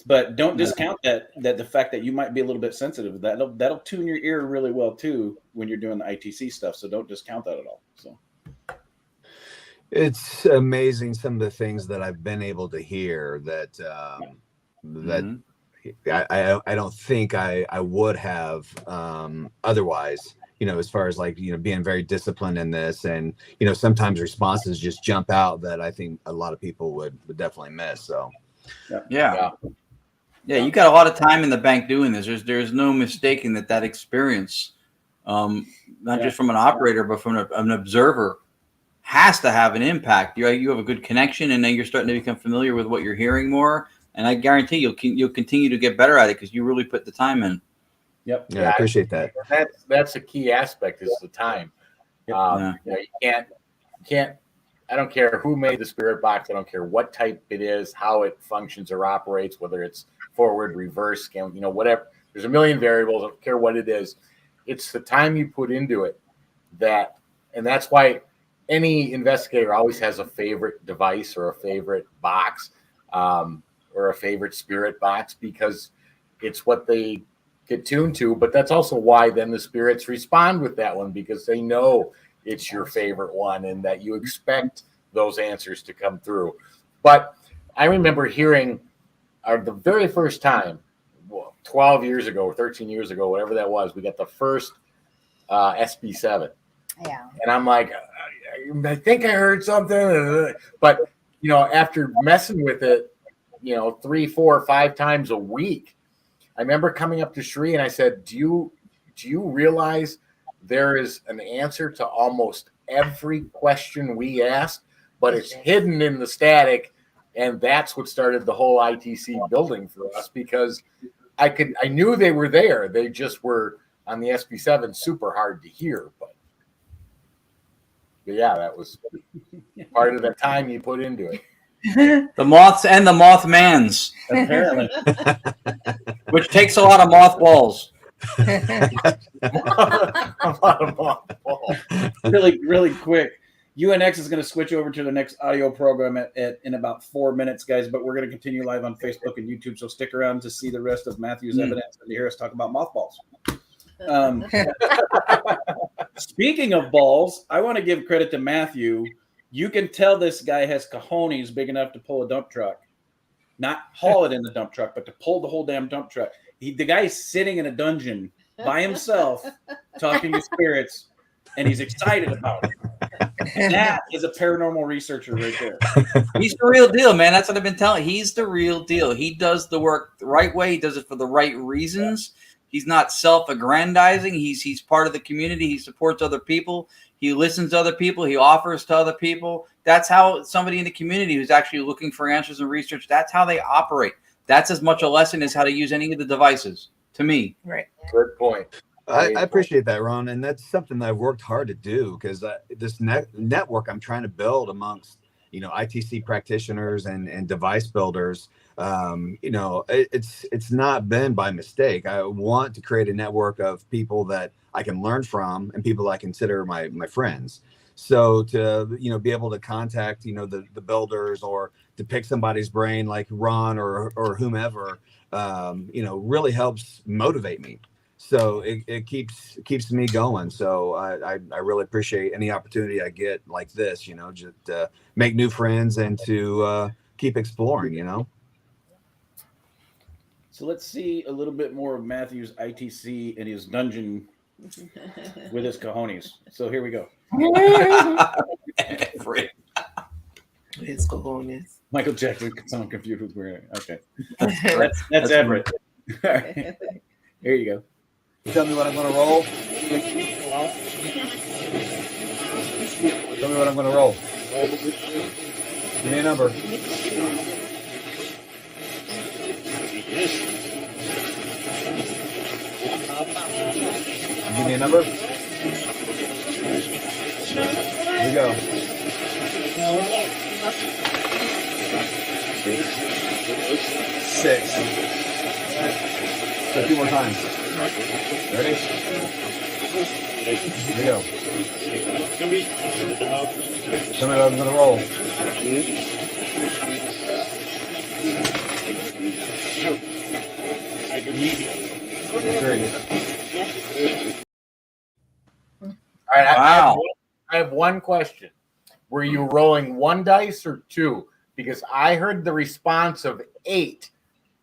but don't discount that the fact that you might be a little bit sensitive. That'll tune your ear really well too when you're doing the ITC stuff. So don't discount that at all. So it's amazing some of the things that I've been able to hear that I don't think I would have otherwise. As far as like being very disciplined in this, and sometimes responses just jump out that I think a lot of people would definitely miss. So Yeah. You got a lot of time in the bank doing this. There's no mistaking that experience, not just from an operator, but from an observer, has to have an impact. You have a good connection, and then you're starting to become familiar with what you're hearing more. And I guarantee you'll continue to get better at it because you really put the time in. Yep. Yeah, I appreciate that. That's a key aspect, is the time. You can't. I don't care who made the spirit box. I don't care what type it is, how it functions or operates, whether it's forward, reverse, scan, whatever. There's a million variables. I don't care what it is. It's the time you put into it and that's why any investigator always has a favorite device or a favorite box, or a favorite spirit box, because it's what they get tuned to. But that's also why then the spirits respond with that one, because they know it's your favorite one and that you expect those answers to come through. But I remember hearing the very first time, 12 years ago or 13 years ago, whatever that was, we got the first SB7. Yeah. And I'm like, I think I heard something. But, after messing with it, 3, 4, 5 times a week, I remember coming up to Sheree and I said, do you realize there is an answer to almost every question we ask, but it's hidden in the static? And that's what started the whole ITC building for us, because I knew they were there. They just were on the SB7 super hard to hear. But yeah, that was part of the time you put into it. The moths and the mothmans, Apparently. which takes a lot of mothballs. A lot of mothballs. Really quick. UNX is going to switch over to the next audio program in about 4 minutes, guys, but we're going to continue live on Facebook and YouTube, so stick around to see the rest of Matthew's evidence and to hear us talk about mothballs. Speaking of balls, I want to give credit to Matthew. You can tell this guy has cojones big enough to pull a dump truck. Not haul it in the dump truck, but to pull the whole damn dump truck. The guy's sitting in a dungeon by himself talking to spirits, and he's excited about it. That is a paranormal researcher right there. He's the real deal, man. That's what I've been telling. He's the real deal. He does the work the right way. He does it for the right reasons. He's not self-aggrandizing. He's part of the community. He supports other people. He listens to other people. He offers to other people. That's how somebody in the community who's actually looking for answers and research, that's how they operate. That's as much a lesson as how to use any of the devices, to me. Right. Good point. I appreciate that, Ron, and that's something that I've worked hard to do, because this network I'm trying to build amongst ITC practitioners and device builders. It's not been by mistake. I want to create a network of people that I can learn from and people I consider my friends. So to be able to contact the builders, or to pick somebody's brain like Ron or whomever, really helps motivate me. So it keeps me going. So I really appreciate any opportunity I get like this, just to make new friends and to keep exploring, So let's see a little bit more of Matthew's ITC and his dungeon with his cojones. So here we go. His cojones. Michael Jackson, someone confused with weird. Okay. That's Everett. All right. Here you go. Tell me what I'm going to roll. Tell me what I'm going to roll. Give me a number. Give me a number. Here we go. 6. So 2 more times. Ready? Here we go. Tell me what I'm going to roll. All right. Wow. I have one question. Were you rolling 1 dice or 2? Because I heard the response of 8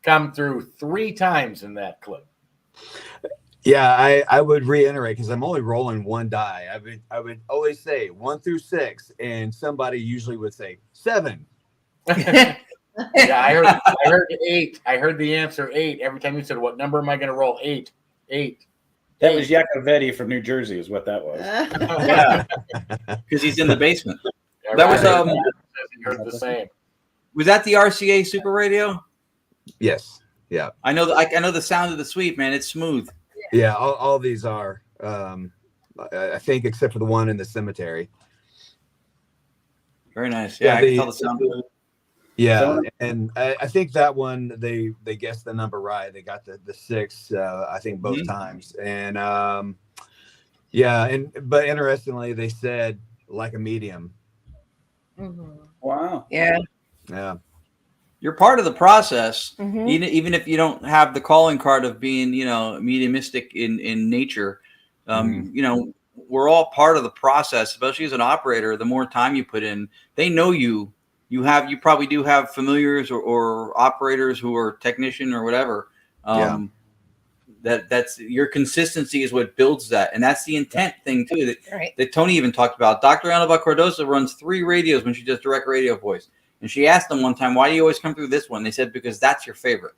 come through 3 times in that clip. Yeah, I would reiterate because I'm only rolling one die. I would always say 1 through 6, and somebody usually would say 7. Yeah, I heard 8. I heard the answer 8 every time you said, "What number am I going to roll?" 8. That was Yakovetti from New Jersey, is what that was. Yeah, because he's in the basement. Yeah, That was he heard the same. Was that the RCA Super Radio? Yes. Yeah. I know the sound of the sweep, man. It's smooth. Yeah. All these are. I think except for the one in the cemetery. Very nice. Yeah, I can tell the sound. Yeah, and I think that one they guessed the number right. They got the 6, I think both times. And but interestingly, they said like a medium. Wow. Yeah. Yeah. You're part of the process, even if you don't have the calling card of being, mediumistic in nature. We're all part of the process, especially as an operator. The more time you put in, they know you. You probably do have familiars or operators who are technician or whatever. That's your consistency is what builds that, and that's the intent thing too. That Tony even talked about. Dr. Annabelle Cardoso runs 3 radios when she does direct radio voice, and she asked them one time, "Why do you always come through this one?" They said, "Because that's your favorite."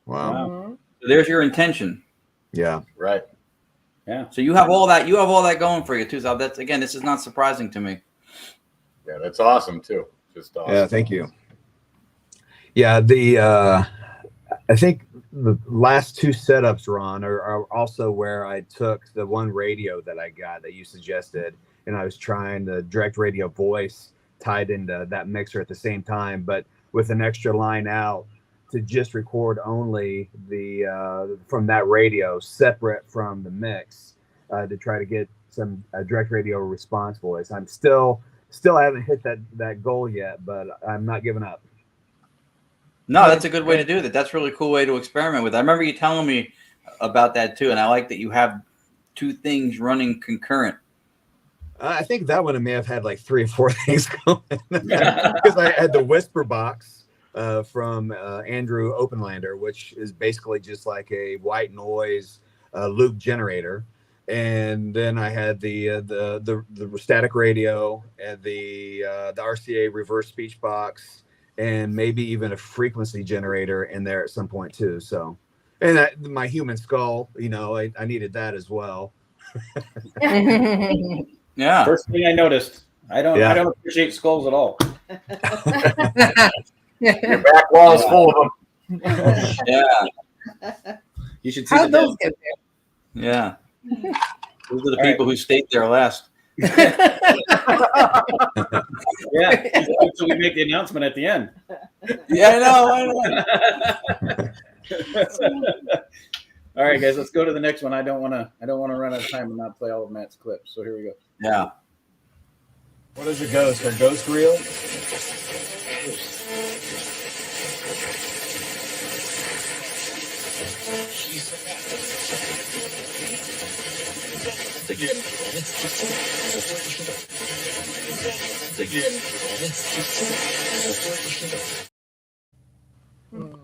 Wow. So there's your intention. Yeah. Right. Yeah. So you have all that. You have all that going for you too. So that's again, this is not surprising to me. Yeah, that's awesome too. Just awesome. Yeah, thank you. Yeah, I think the last 2 setups, Ron, are also where I took the one radio that I got that you suggested, and I was trying the direct radio voice tied into that mixer at the same time, but with an extra line out to just record only the from that radio separate from the mix to try to get some direct radio response voice. I'm still haven't hit that goal yet, but I'm not giving up. No, that's a good way to do that. That's a really cool way to experiment with. I remember you telling me about that too, and I like that you have 2 things running concurrent. I think that one I may have had like 3 or 4 things going because I had the whisper box from Andrew Openlander, which is basically just like a white noise loop generator. And then I had the static radio and the RCA reverse speech box, and maybe even a frequency generator in there at some point too. So, and my human skull, I needed that as well. Yeah. First thing I noticed, I don't appreciate skulls at all. Your back wall is full of them. Yeah. You should see How'd those get there? Yeah. Those are the people who stayed there last. Yeah. So we make the announcement at the end. Yeah, I know. All right, guys, let's go to the next one. I don't want to run out of time and not play all of Matt's clips. So here we go. Yeah. What is a ghost? Are ghosts real?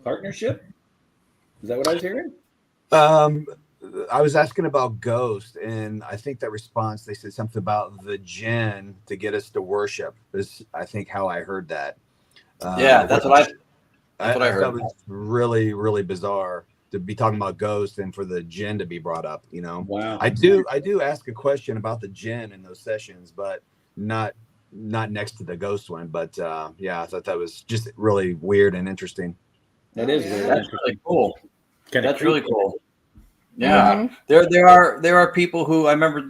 Partnership? Is that what I was hearing? I was asking about ghosts, and I think that response, they said something about the jinn to get us to worship is, I think, how I heard that. That's what I heard. That was really, really bizarre to be talking about ghosts and for the jinn to be brought up, Wow. I do ask a question about the jinn in those sessions, but not next to the ghost one. But I thought that was just really weird and interesting. That is weird. That's really cool. That's really cool. Yeah. There are people who, I remember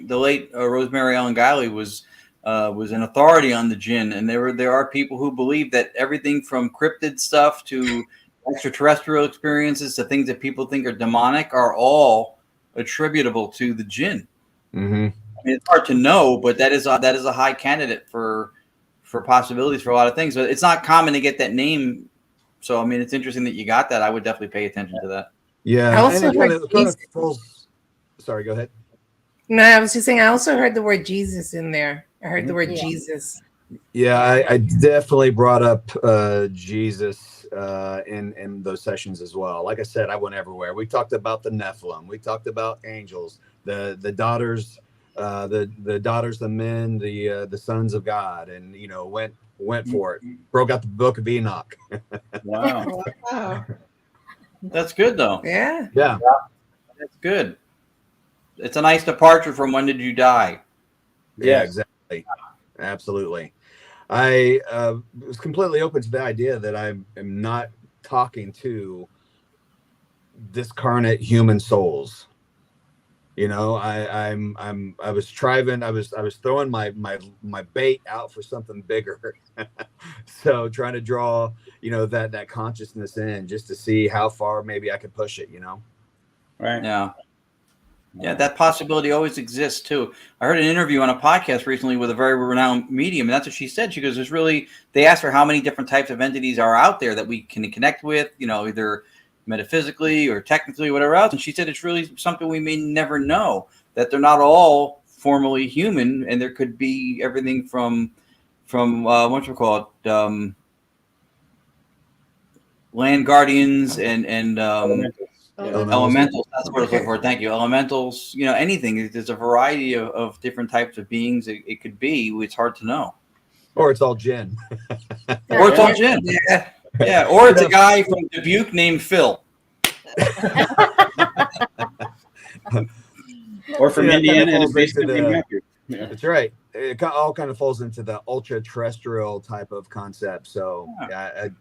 the late Rosemary Ellen Guiley was an authority on the jinn, and there are people who believe that everything from cryptid stuff to extraterrestrial experiences to things that people think are demonic are all attributable to the jinn. Mm-hmm. I mean, it's hard to know, but that is a high candidate for possibilities for a lot of things. But it's not common to get that name. So I mean, it's interesting that you got that. I would definitely pay attention to that. Yeah. I also heard Sorry, go ahead. No, I was just saying, I also heard the word Jesus in there. I heard the word Jesus. Yeah, I definitely brought up Jesus in those sessions as well. Like I said, I went everywhere. We talked about the Nephilim. We talked about angels, the daughters, the daughters, the men, the sons of God, and went for it. Broke out the Book of Enoch. Wow. Wow. That's good though. Yeah. Yeah. That's good. It's a nice departure from When Did You Die? Yeah, exactly. Absolutely. I was completely open to the idea that I am not talking to discarnate human souls. I was striving. I was throwing my bait out for something bigger. So trying to draw, that consciousness in just to see how far maybe I could push it. Right. Yeah. Yeah, that possibility always exists too. I heard an interview on a podcast recently with a very renowned medium, and that's what she said. She goes, they asked her how many different types of entities are out there that we can connect with, either metaphysically or technically, whatever else. And she said, it's really something we may never know, that they're not all formally human. And there could be everything from what you call it, land guardians and elementals. That's what I was looking for. Thank you. Elementals, anything. There's a variety of different types of beings it could be. It's hard to know. Or it's all jinn. Or it's all jinn. Yeah. Yeah. Or it's a guy from Dubuque named Phil. Or from Indiana and it's basically Matthew. Yeah. That's right. It all kind of falls into the ultra terrestrial type of concept. So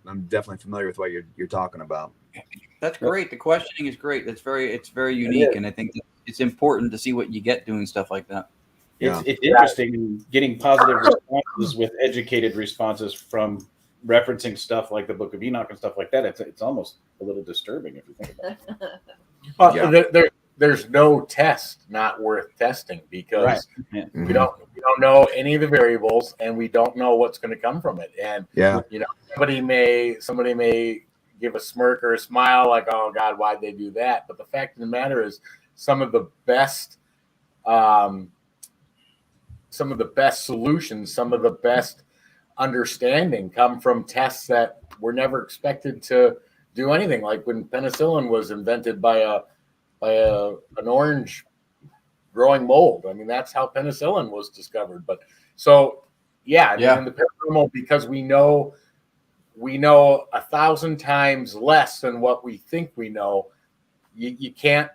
I'm definitely familiar with what you're talking about. That's great. The questioning is great. It's very unique, and I think it's important to see what you get doing stuff like that. It's interesting getting positive responses with educated responses from referencing stuff like the Book of Enoch and stuff like that. It's almost a little disturbing if you think about it. There's no test not worth testing because we don't know any of the variables and we don't know what's going to come from it. And somebody may give a smirk or a smile like, oh God, why'd they do that? But the fact of the matter is some of the best solutions, some of the best understanding come from tests that were never expected to do anything. Like when penicillin was invented by an orange growing mold. I mean, that's how penicillin was discovered. But so, in the paranormal, because we know 1,000 times less than what we think we know, you can't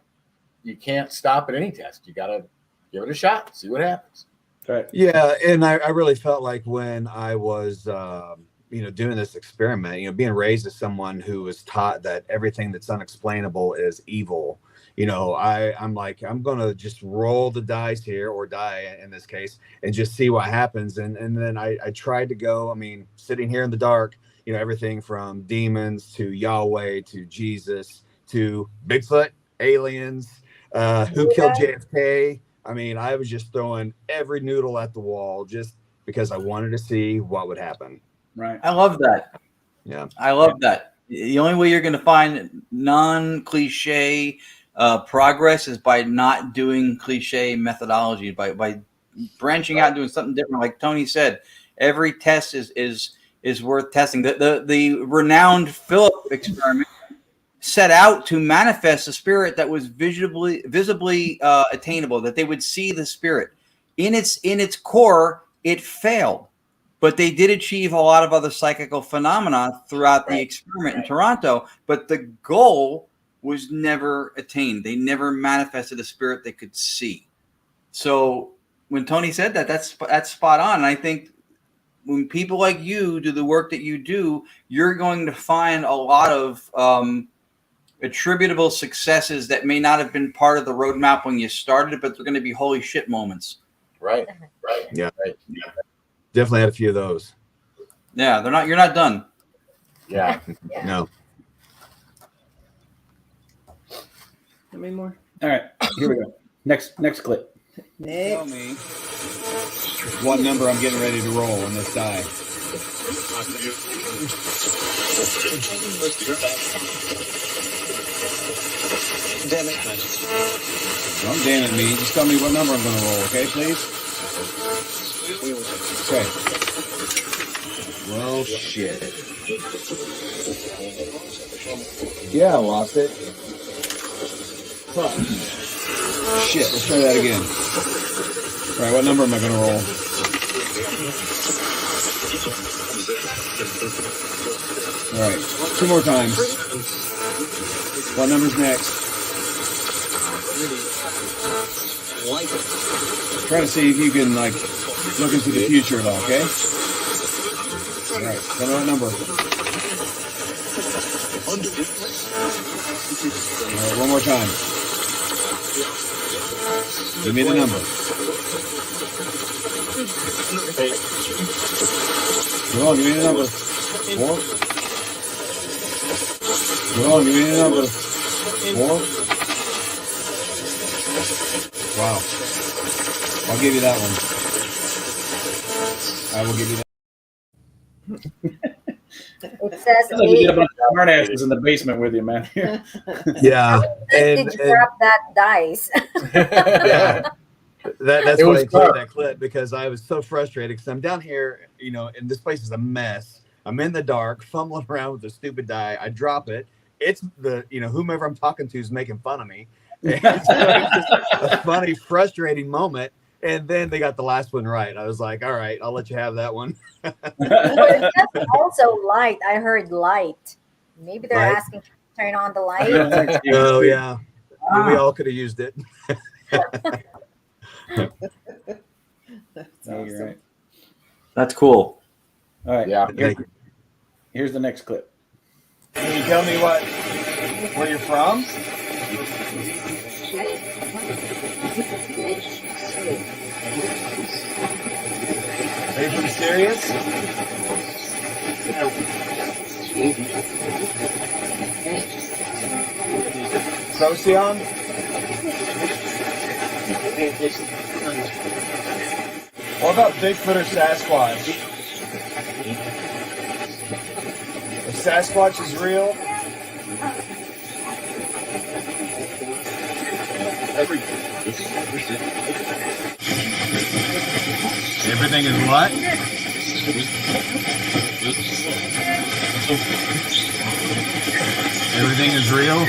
stop at any test. You got to give it a shot, see what happens. Right. Yeah. And I really felt like when I was, doing this experiment, being raised as someone who was taught that everything that's unexplainable is evil, I'm like, I'm going to just roll the dice here, or die in this case, and just see what happens. And then I tried to go, sitting here in the dark, everything from demons to Yahweh to Jesus to Bigfoot, aliens, who killed JFK. I was just throwing every noodle at the wall just because I wanted to see what would happen. Right. I love that. Yeah. I love that. The only way you're going to find non-cliche progress is by not doing cliche methodology, by branching out and doing something different. Like Tony said, every test is worth testing. The renowned Philip experiment set out to manifest a spirit that was visibly attainable, that they would see the spirit. In its core, it failed. But they did achieve a lot of other psychical phenomena throughout the experiment in Toronto. But the goal was never attained. They never manifested a spirit they could see. So when Tony said that, that's spot on. And I think when people like you do the work that you do, you're going to find a lot of attributable successes that may not have been part of the roadmap when you started, but they're going to be holy shit moments. Right. Yeah. Definitely had a few of those. Yeah, you're not done. Yeah. No. How many more? All right, here we go. Next clip. Next. Tell me what number I'm getting ready to roll on this die. Damn it. Don't damn it me. Just tell me what number I'm going to roll, okay, please? Okay. Well, shit. Yeah, I lost it. Fuck. Shit, let's try that again. All right, what number am I going to roll? All right, 2 more times. What number's next? Try to see if you can, like, look into the future at all, okay? All right, tell me what number. All right, one more time. Give me the number. Come on, give me the number. 4. Come on, give me the number. 4. Wow. I'll give you that one. I will give you that. It says Like you get a bunch of smart asses in the basement with you, man. Yeah. did you drop that dice? Yeah. That's It why was I played tough. that clip, because I was so frustrated because I'm down here, and this place is a mess. I'm in the dark, fumbling around with the stupid die. I drop it. It's the, whomever I'm talking to is making fun of me. And so it's just a funny, frustrating moment. And then they got the last one right. I was like, all right, I'll let you have that one. That's also light. I heard light. Maybe they're Light? asking to turn on the light. Oh, yeah. We all could have used it. No, you're right. That's cool. All right. Yeah. Here's the next clip. Can you tell me where you're from? Are you from Sirius? Procyon? What about Bigfoot or Sasquatch? If Sasquatch is real, everything is what? Everything is real?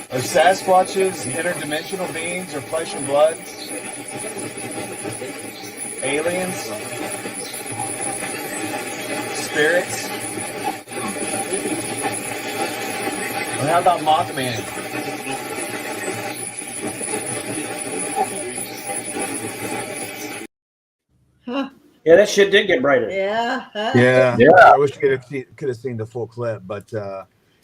Are Sasquatches interdimensional beings or flesh and blood? Aliens? Spirits? Or how about Mothman? Huh. Yeah, that shit did get brighter. Yeah. Huh. Yeah. Yeah. I wish you could have seen the full clip, but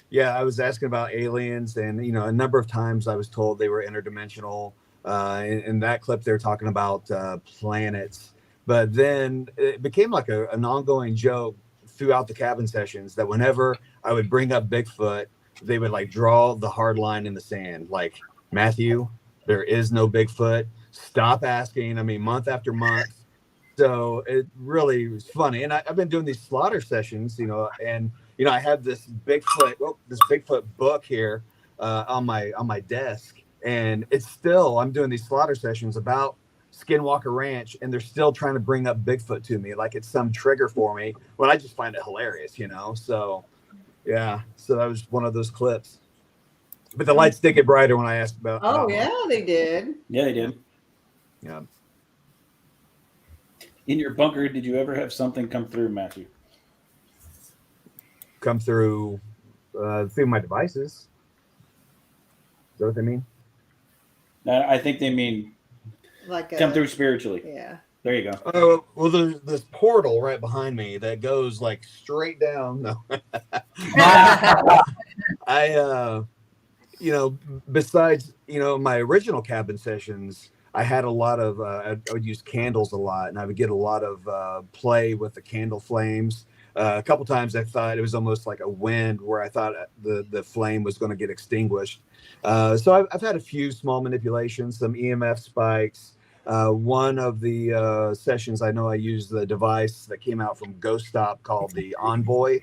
yeah, I was asking about aliens, and a number of times I was told they were interdimensional. In that clip, they were talking about planets, but then it became like an ongoing joke throughout the cabin sessions that whenever I would bring up Bigfoot, they would like draw the hard line in the sand, like, Matthew, there is no Bigfoot. Stop asking. I mean, month after month. So it really was funny. And I've been doing these slaughter sessions, and I have this Bigfoot book here on my desk, and it's still, I'm doing these slaughter sessions about Skinwalker Ranch, and they're still trying to bring up Bigfoot to me like it's some trigger for me. Well, I just find it hilarious, So yeah, so that was one of those clips. But the lights did get brighter when I asked about. Oh, yeah, they did. Yeah, they did. Yeah. In your bunker, did you ever have something come through, Matthew? Come through my devices. Is that what they mean? I think they mean Like come through spiritually. Yeah. There you go. Oh, well, there's this portal right behind me that goes like straight down. No. Besides, my original cabin sessions, I had a lot of, I would use candles a lot, and I would get a lot of play with the candle flames. A couple times I thought it was almost like a wind where I thought the flame was going to get extinguished. So I've had a few small manipulations, some EMF spikes. One of the sessions, I know I used the device that came out from Ghost Stop called the Envoy,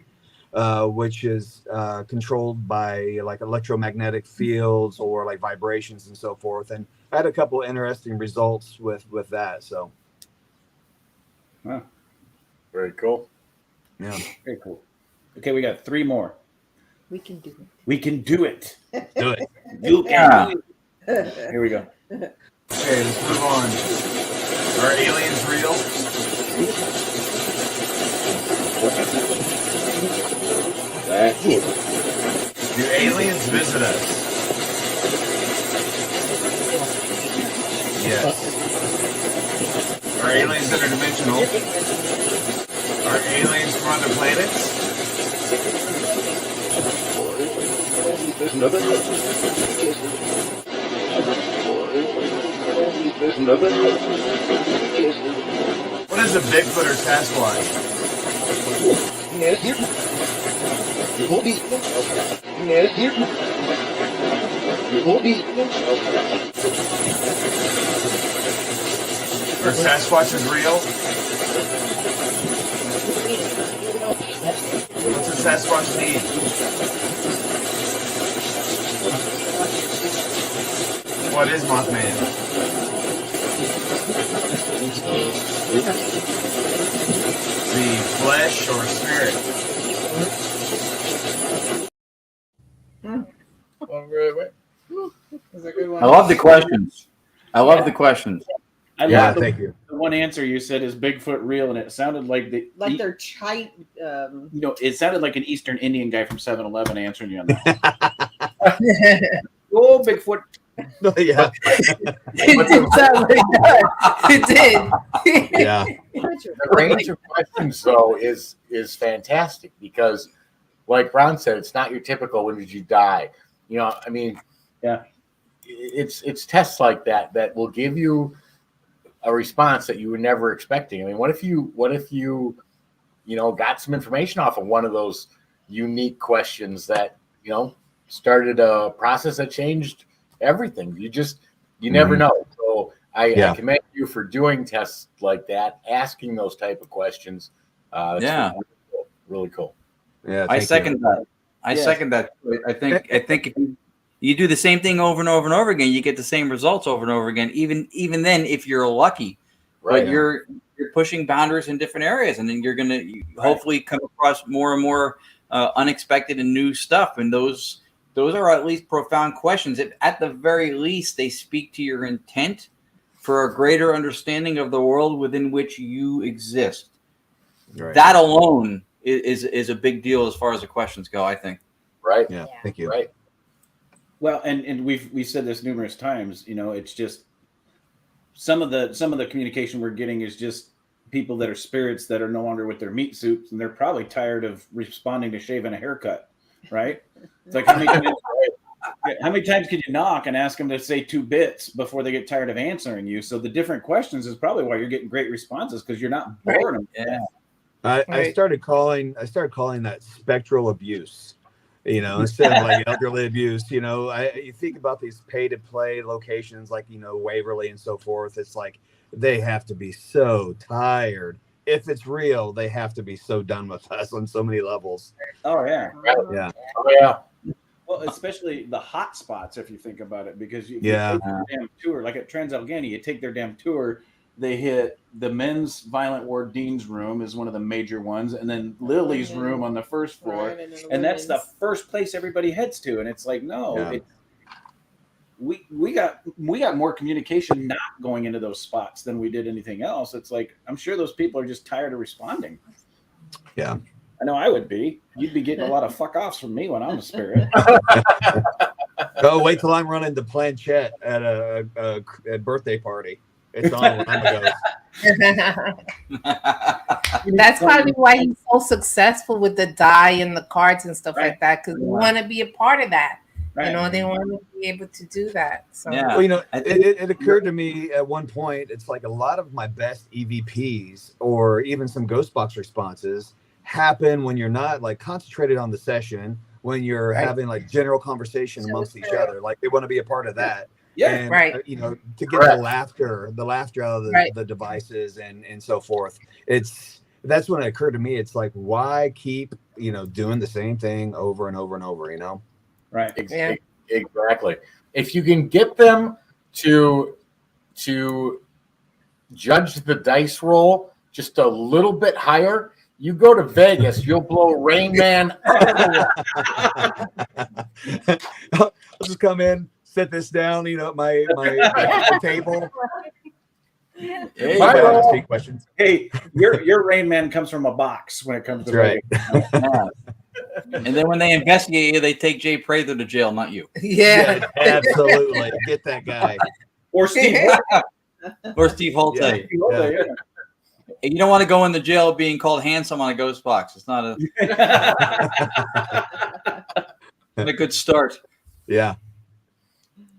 which is controlled by like electromagnetic fields or like vibrations and so forth. And I had a couple of interesting results with that. So, Huh. Very cool. Yeah. Very cool. Okay, we got 3 more. We can do it. We can do it. Do it. You can do it. Here we go. Okay, let's move on. Are aliens real? Do aliens visit us? Yes. Are aliens interdimensional? Are aliens from other planets? What is a Bigfoot or Sasquatch? Are Sasquatches real? What's a Sasquatch need? What is Mothman? The flesh or spirit? That's a good one. I love the questions. I love the questions. I Yeah, love thank you. the one answer you said is Bigfoot real, and it sounded like Like they're chite. it sounded like an Eastern Indian guy from 7-Eleven answering you on that. Oh, Bigfoot. Yeah. It did sound like that. It did. Yeah. The range of questions, though, is fantastic because, like Ron said, it's not your typical "when did you die?" You know, I mean, Yeah. it's tests like that will give you a response that you were never expecting. I mean, what if you got some information off of one of those unique questions that started a process that changed everything? You never know. So I commend you for doing tests like that, asking those type of questions. It's really cool. Yeah. I second that. I second that. I think if you do the same thing over and over and over again, you get the same results over and over again. Even then, if you're lucky, Right. but you're pushing boundaries in different areas, and then you're going to hopefully come across more and more unexpected and new stuff. And those are at least profound questions. If at the very least they speak to your intent for a greater understanding of the world within which you exist. Right. That alone is a big deal as far as the questions go, I think. Right. Yeah. Thank you. Right. Well, and we've said this numerous times. It's just some of the communication we're getting is just people that are spirits that are no longer with their meat suits, and they're probably tired of responding to shaving a haircut, right? It's like how many times can you knock and ask them to say 2 bits before they get tired of answering you? So the different questions is probably why you're getting great responses, because you're not boring them. Yeah. I started calling that spectral abuse. Instead of like elderly abuse. You think about these pay-to-play locations like Waverly and so forth. It's like they have to be so tired. If it's real, they have to be so done with us on so many levels. Oh yeah. Yeah. Oh yeah. Well, especially the hot spots, if you think about it, because you take their damn tour, like at Trans-Allegheny, you take their damn tour. They hit the men's violent ward dean's room is one of the major ones, and then Lily's room on the first floor, and that's the first place everybody heads to. And it's like, no, we got more communication not going into those spots than we did anything else. It's like I'm sure those people are just tired of responding. Yeah, I know I would be. You'd be getting a lot of fuck offs from me when I'm a spirit. Oh, wait till I'm running the planchette at a birthday party. It's on when I'm That's probably why he's so successful with the die and the cards and stuff like that, because they want to be a part of that. Right. They want to be able to do that. So Yeah. Well, it occurred to me at one point, it's like a lot of my best EVPs or even some ghost box responses happen when you're not like concentrated on the session, when you're having like general conversation amongst each other. Like they want to be a part of that. Yeah, and, to get the laughter out of the devices and so forth. That's when it occurred to me. It's like, why keep, doing the same thing over and over and over, Right. Exactly. If you can get them to judge the dice roll just a little bit higher. You go to Vegas, you'll blow Rain Man out of the water. I'll just come in, set this down, at my table. Hey, Questions. Hey, your Rain Man comes from a box when it comes to right. And then when they investigate you, they take Jay Prather to jail, not you. Yeah. Absolutely. Get that guy. Or Steve. Or Steve Holte. Yeah. You don't want to go in the jail being called handsome on a ghost box. It's not a good start. Yeah.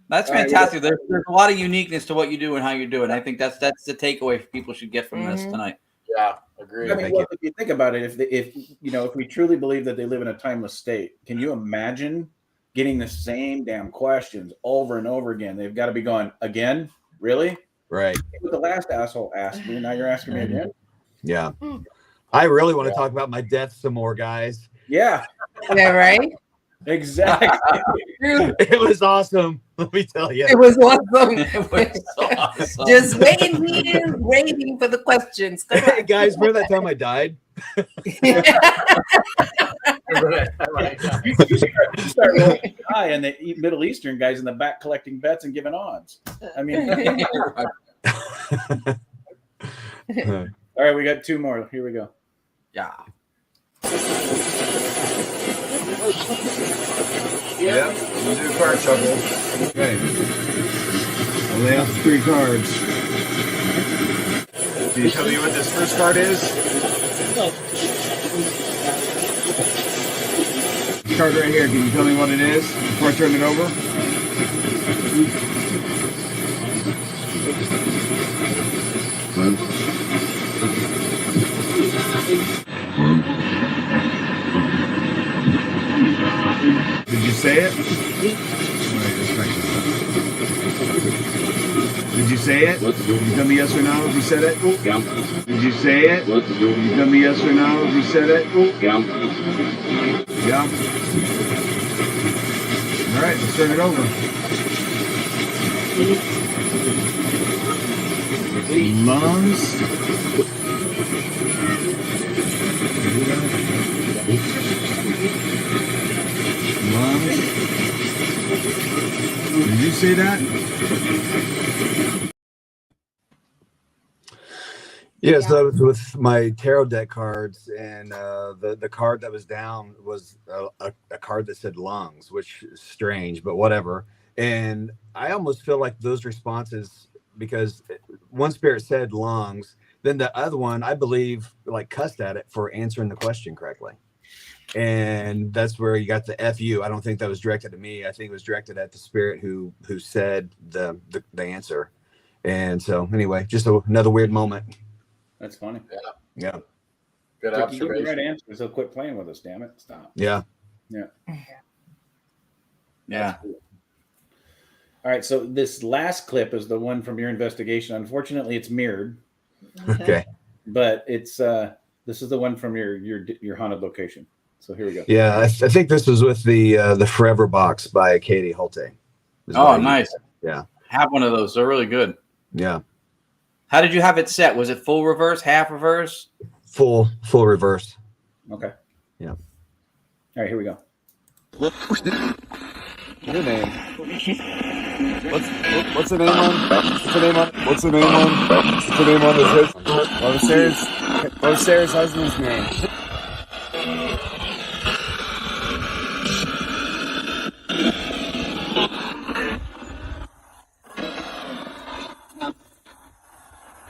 That's fantastic. There's a lot of uniqueness to what you do and how you do it. I think that's the takeaway people should get from this tonight. Yeah, agree. I mean, if you think about it, if we truly believe that they live in a timeless state, can you imagine getting the same damn questions over and over again? They've got to be going again, really? Right. What the last asshole asked me, now you're asking me again. Yeah. I really want to talk about my death some more, guys. Yeah. Yeah, right? Exactly. It was awesome. Let me tell you. It was awesome. It was awesome. Just waiting for the questions. Hey, guys, remember that time I died? You start rolling the eye and the Middle Eastern guys in the back collecting bets and giving odds. I mean, all right, we got two more. Here we go. Yeah. Yeah, we'll do a card shuffle. Okay. I'll lay out the 3 cards. Can you tell me what this first card is? This card right here, can you tell me what it is before I turn it over? Did you say it? Did you say it? Can you tell me yes or no if you said it? Yeah. Did you say it? Can you tell me yes or no if you said it? Yeah. Yeah. All right, let's turn it over. Lungs. Lungs. Did you say that? Yes, that was with my tarot deck cards, and the card that was down was a card that said lungs, which is strange, but whatever. And I almost feel like those responses, because one spirit said lungs, then the other one, I believe, like cussed at it for answering the question correctly. And that's where you got the FU. I don't think that was directed at me. I think it was directed at the spirit who said the answer. And so anyway, just another weird moment. That's funny. Yeah. Good If you give observation. the right answers, they'll quit playing with us. Damn it! Stop. Yeah. Yeah. Yeah. Cool. All right. So this last clip is the one from your investigation. Unfortunately, it's mirrored, Okay. but it's this is the one from your haunted location. So here we go. Yeah, I think this was with the Forever Box by Katie Holte. Oh, nice. Yeah. Have one of those. They're really good. Yeah. How did you have it set? Was it full reverse, half reverse? Full reverse. Okay. Yeah. All right, here we go. Your name. What's the name on? What's the name on? What's the name on? What's the name on his? What was Sarah's husband's name?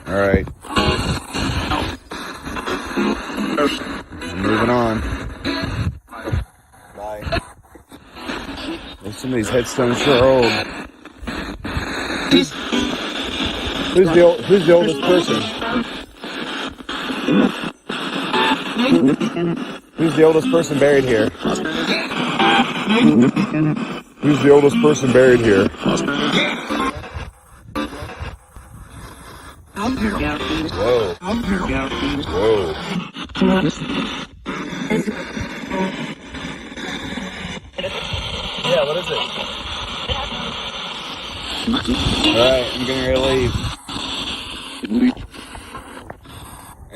All right. Moving on. Bye. Well, some of these headstones sure are old. Who's the oldest person? Who's the oldest person buried here? Who's the oldest person buried here? Whoa. Whoa. Yeah, what is it? Alright, I'm getting ready to leave.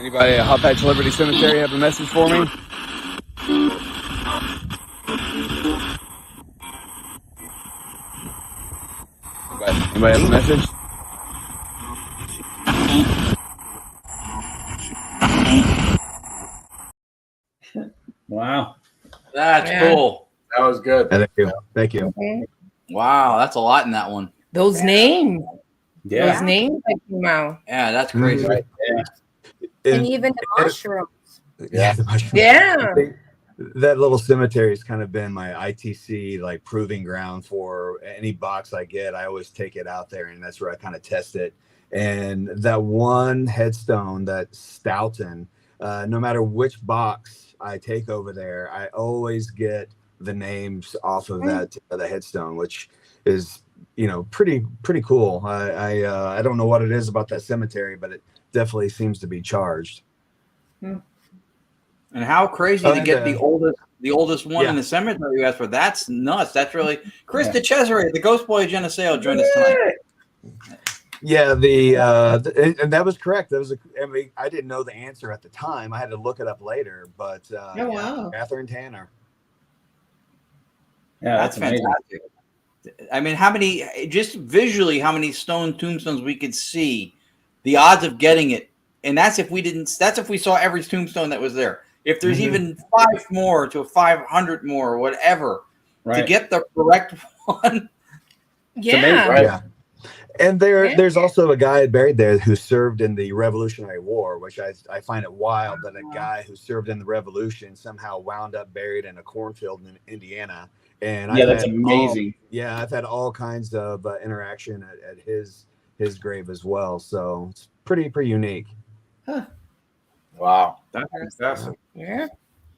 Anybody at Hot Patch Liberty Cemetery have a message for me? Anybody have a message? Wow. That's Yeah. cool. That was good. Thank you. Thank you. Wow, that's a lot in that one. Those names. Yeah. Those names that came out. Yeah, that's crazy. Right. And even the mushrooms. Yeah. The mushrooms. Yeah. That little cemetery has kind of been my ITC like proving ground for any box I get. I always take it out there, and that's where I kind of test it. And that one headstone, that Stoughton, no matter which box I take over there, I always get the names off of that the headstone, which is pretty cool. I don't know what it is about that cemetery, but it definitely seems to be charged. And how crazy to get the oldest one in the cemetery you asked for. That's nuts. That's really Chris DeCesare, the Ghost Boy Geneseo, joined us tonight. Yeah, and that was correct. That was I didn't know the answer at the time. I had to look it up later. But wow. Catherine Tanner. Yeah, That's fantastic. I mean, how many stone tombstones we could see? The odds of getting it, and that's if we saw every tombstone that was there. If there's even 5 more to 500 more, or whatever, to get the correct one. Yeah. Right? Yeah. And there's also a guy buried there who served in the Revolutionary War, which I find it wild that a guy who served in the Revolution somehow wound up buried in a cornfield in Indiana. And that's amazing. I've had all kinds of interaction at his grave as well. So it's pretty unique. Huh. Wow. That's fantastic. Yeah.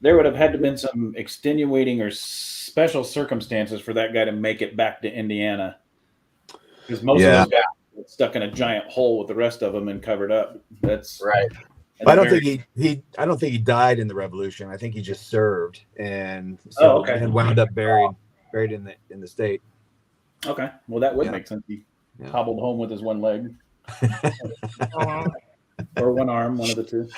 There would have had to been some extenuating or special circumstances for that guy to make it back to Indiana. Because most of those guys were stuck in a giant hole with the rest of them and covered up. That's right. I don't think he died in the Revolution. I think he just served, and so and wound up buried in the state. Okay, well that would make sense. He hobbled home with his one leg, or one arm, one of the two.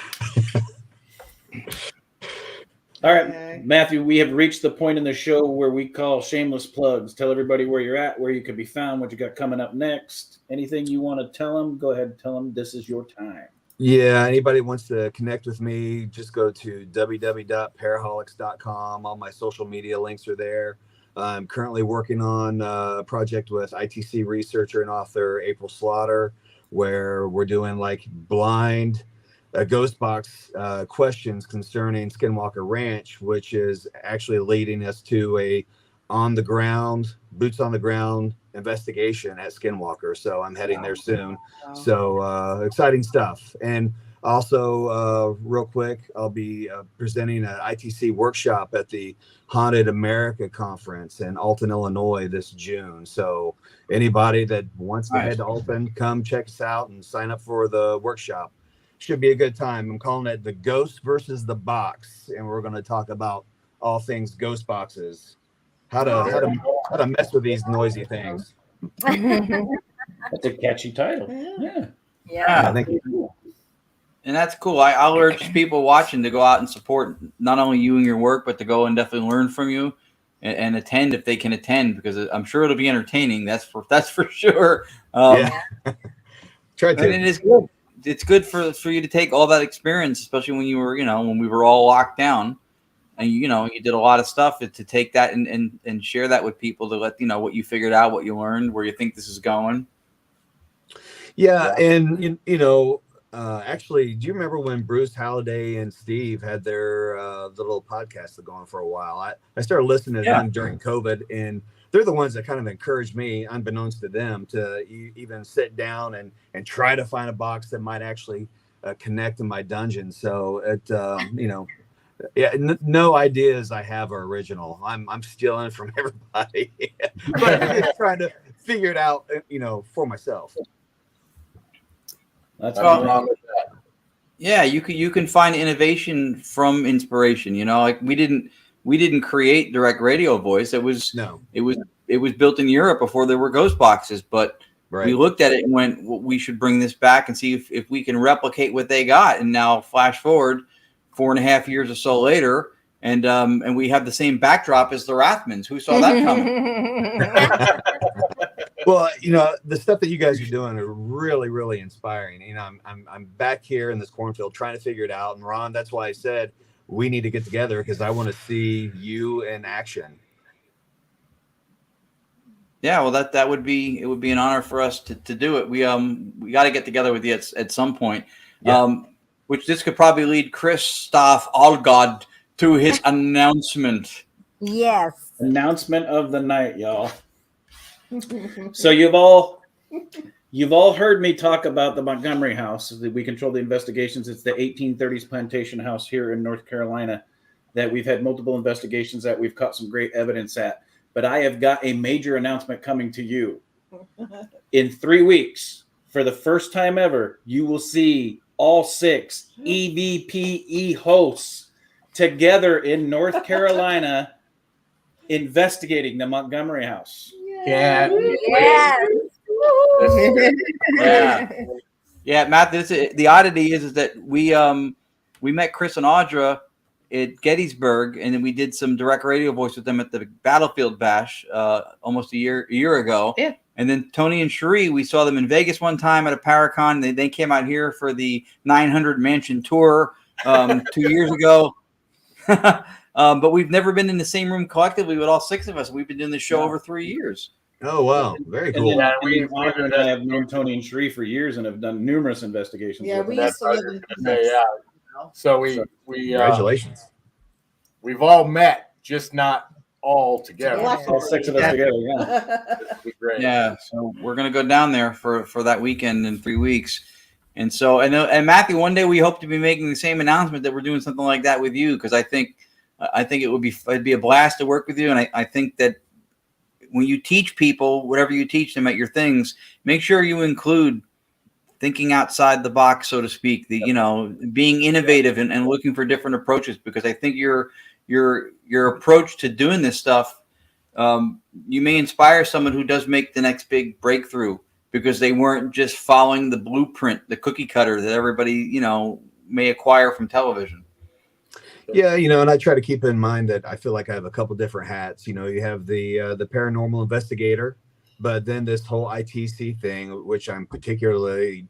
All right, Matthew, we have reached the point in the show where we call shameless plugs. Tell everybody where you're at, where you can be found, what you got coming up next. Anything you want to tell them, go ahead and tell them this is your time. Yeah, anybody wants to connect with me, just go to www.paraholics.com. All my social media links are there. I'm currently working on a project with ITC researcher and author April Slaughter, where we're doing like blind ghost box questions concerning Skinwalker Ranch, which is actually leading us to a boots on the ground investigation at Skinwalker. So I'm heading there soon. So exciting stuff. And also real quick, I'll be presenting an ITC workshop at the Haunted America conference in Alton, Illinois this June. So anybody that wants to head to Alton, come check us out and sign up for the workshop. Should be a good time. I'm calling it the Ghost versus the Box, and we're going to talk about all things ghost boxes, how to mess with these noisy things. That's a catchy title. Yeah. Thank you. And that's cool. I'll urge people watching to go out and support not only you and your work, but to go and definitely learn from you and attend if they can attend, because I'm sure it'll be entertaining. That's for sure. Try to. And it is good. It's good for you to take all that experience, especially when you were, when we were all locked down, and you did a lot of stuff to take that and share that with people, to let what you figured out, what you learned, where you think this is going. Yeah, and actually, do you remember when Bruce Halliday and Steve had their little podcast going for a while? I started listening to them during COVID, and they're the ones that kind of encouraged me, unbeknownst to them, to even sit down and try to find a box that might actually connect in my dungeon. So it, no ideas I have are original. I'm stealing from everybody, but I'm just trying to figure it out, for myself. That's wrong with that. Yeah, you can find innovation from inspiration. Like we didn't create direct radio voice. It was built in Europe before there were ghost boxes, but Right. We looked at it and went, well, we should bring this back and see if we can replicate what they got. And now flash forward 4.5 years or so later, and we have the same backdrop as the Rathmans. Who saw that coming? Well, the stuff that you guys are doing are really, really inspiring. I'm back here in this cornfield trying to figure it out. And Ron, that's why I said we need to get together, because I want to see you in action. Yeah, well, it would be an honor for us to do it. We got to get together with you at some point. Yeah. Which this could probably lead Christoph Algod to his announcement. Yes. Announcement of the night, y'all. So you've all heard me talk about the Montgomery House. We control the investigations. It's the 1830s plantation house here in North Carolina that we've had multiple investigations at. We've caught some great evidence at. But I have got a major announcement coming to you. In 3 weeks, for the first time ever, you will see all 6 EVPE hosts together in North Carolina investigating the Montgomery House. Yeah. Yeah, Matt. The oddity is that we met Chris and Audra at Gettysburg, and then we did some direct radio voice with them at the Battlefield Bash almost a year ago. Yeah. And then Tony and Cherie, we saw them in Vegas one time at a Paracon. They came out here for the 900 Mansion Tour 2 years ago. But we've never been in the same room collectively with all 6 of us. We've been doing this show over 3 years. Oh, wow. Very cool. And I have known Tony and Cherie for years and have done numerous investigations. Yeah, with we them. used to live in So we Congratulations. We've all met, just not all together. All 6 of us together, yeah. It'd be great. Yeah, so we're gonna go down there for that weekend in 3 weeks, and so and Matthew, one day we hope to be making the same announcement that we're doing something like that with you, because I think it'd be a blast to work with you, and I think that when you teach people, whatever you teach them at your things, make sure you include thinking outside the box, so to speak, being innovative and looking for different approaches, because I think your approach to doing this stuff, you may inspire someone who does make the next big breakthrough, because they weren't just following the blueprint, the cookie cutter that everybody, may acquire from television. Yeah, and I try to keep in mind that I feel like I have a couple different hats. You have the paranormal investigator, but then this whole ITC thing, which I'm particularly,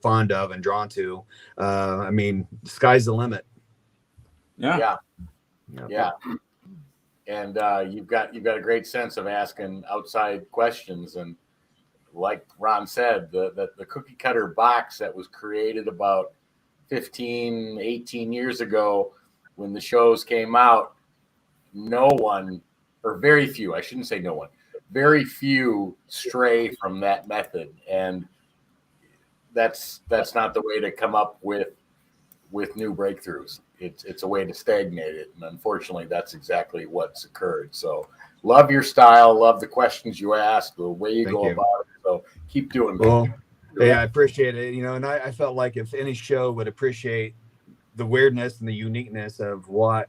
fond of and drawn to. I mean, sky's the limit. Yeah. And you've got a great sense of asking outside questions, and like Ron said, the cookie cutter box that was created about 15, 18 years ago when the shows came out, no one, or very few, I shouldn't say no one, very few stray from that method, and that's not the way to come up with new breakthroughs. It's a way to stagnate it, and unfortunately, that's exactly what's occurred. So, love your style, love the questions you ask, the way you go about it. So, keep doing that. Well, yeah, I appreciate it. And I felt like if any show would appreciate the weirdness and the uniqueness of what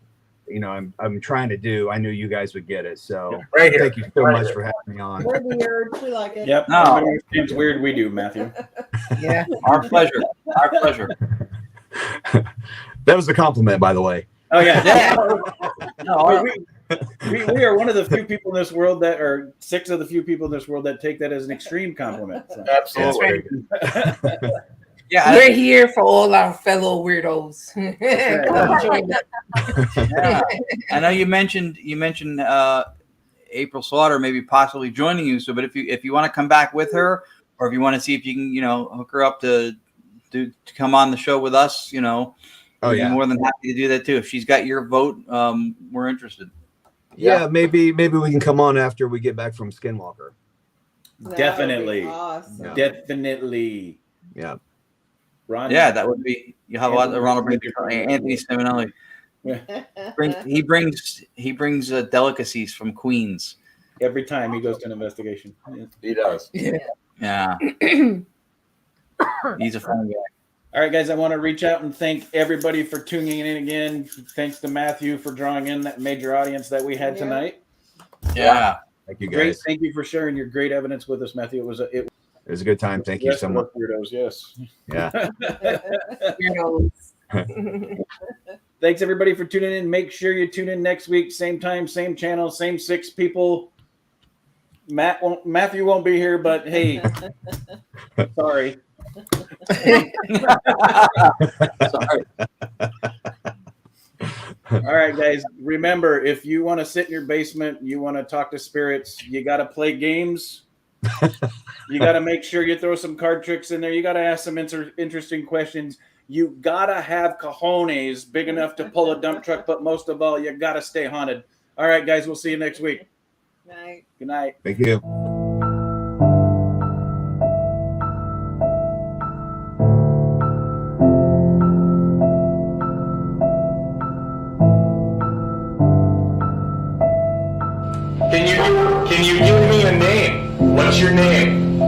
I'm trying to do, I knew you guys would get it. So Right here. thank you so much for having me on. We're weird. We like it. Yep. No. It's weird. We do, Matthew. Yeah. Our pleasure. Our pleasure. That was a compliment, by the way. Oh yeah. No, We are one of the few people in this world that are 6 of the few people in this world that take that as an extreme compliment. So. Absolutely. yeah. We're here for all our fellow weirdos. Yeah. I know you mentioned April Slaughter maybe possibly joining you. So, but if you want to come back with her, or if you want to see if you can, hook her up to come on the show with us, we'd be more than happy to do that too. If she's got your vote, we're interested. Yeah, maybe we can come on after we get back from Skinwalker. Definitely. Awesome. Definitely. Yeah. Ron. Yeah, that would be. You have a lot of Ronald Anthony Seminelli. He brings delicacies from Queens every time he goes to an investigation. He does. Yeah. He's a fun guy. All right, guys, I want to reach out and thank everybody for tuning in again. Thanks to Matthew for drawing in that major audience that we had tonight. Yeah. Thank you, Great. guys. Thank you for sharing your great evidence with us, Matthew. It was a good time. Thank you Rest so of much. those weirdos, yes. Yeah. Thanks everybody for tuning in. Make sure you tune in next week, same time, same channel, same 6 people. Matthew won't be here, but hey, sorry. Sorry. All right, guys. Remember, if you want to sit in your basement, you want to talk to spirits, you got to play games. You got to make sure you throw some card tricks in there. You got to ask some interesting questions. You got to have cojones big enough to pull a dump truck, but most of all, you got to stay haunted. All right, guys. We'll see you next week. Night. Good night. Thank you. Can you give me a name? What's your name?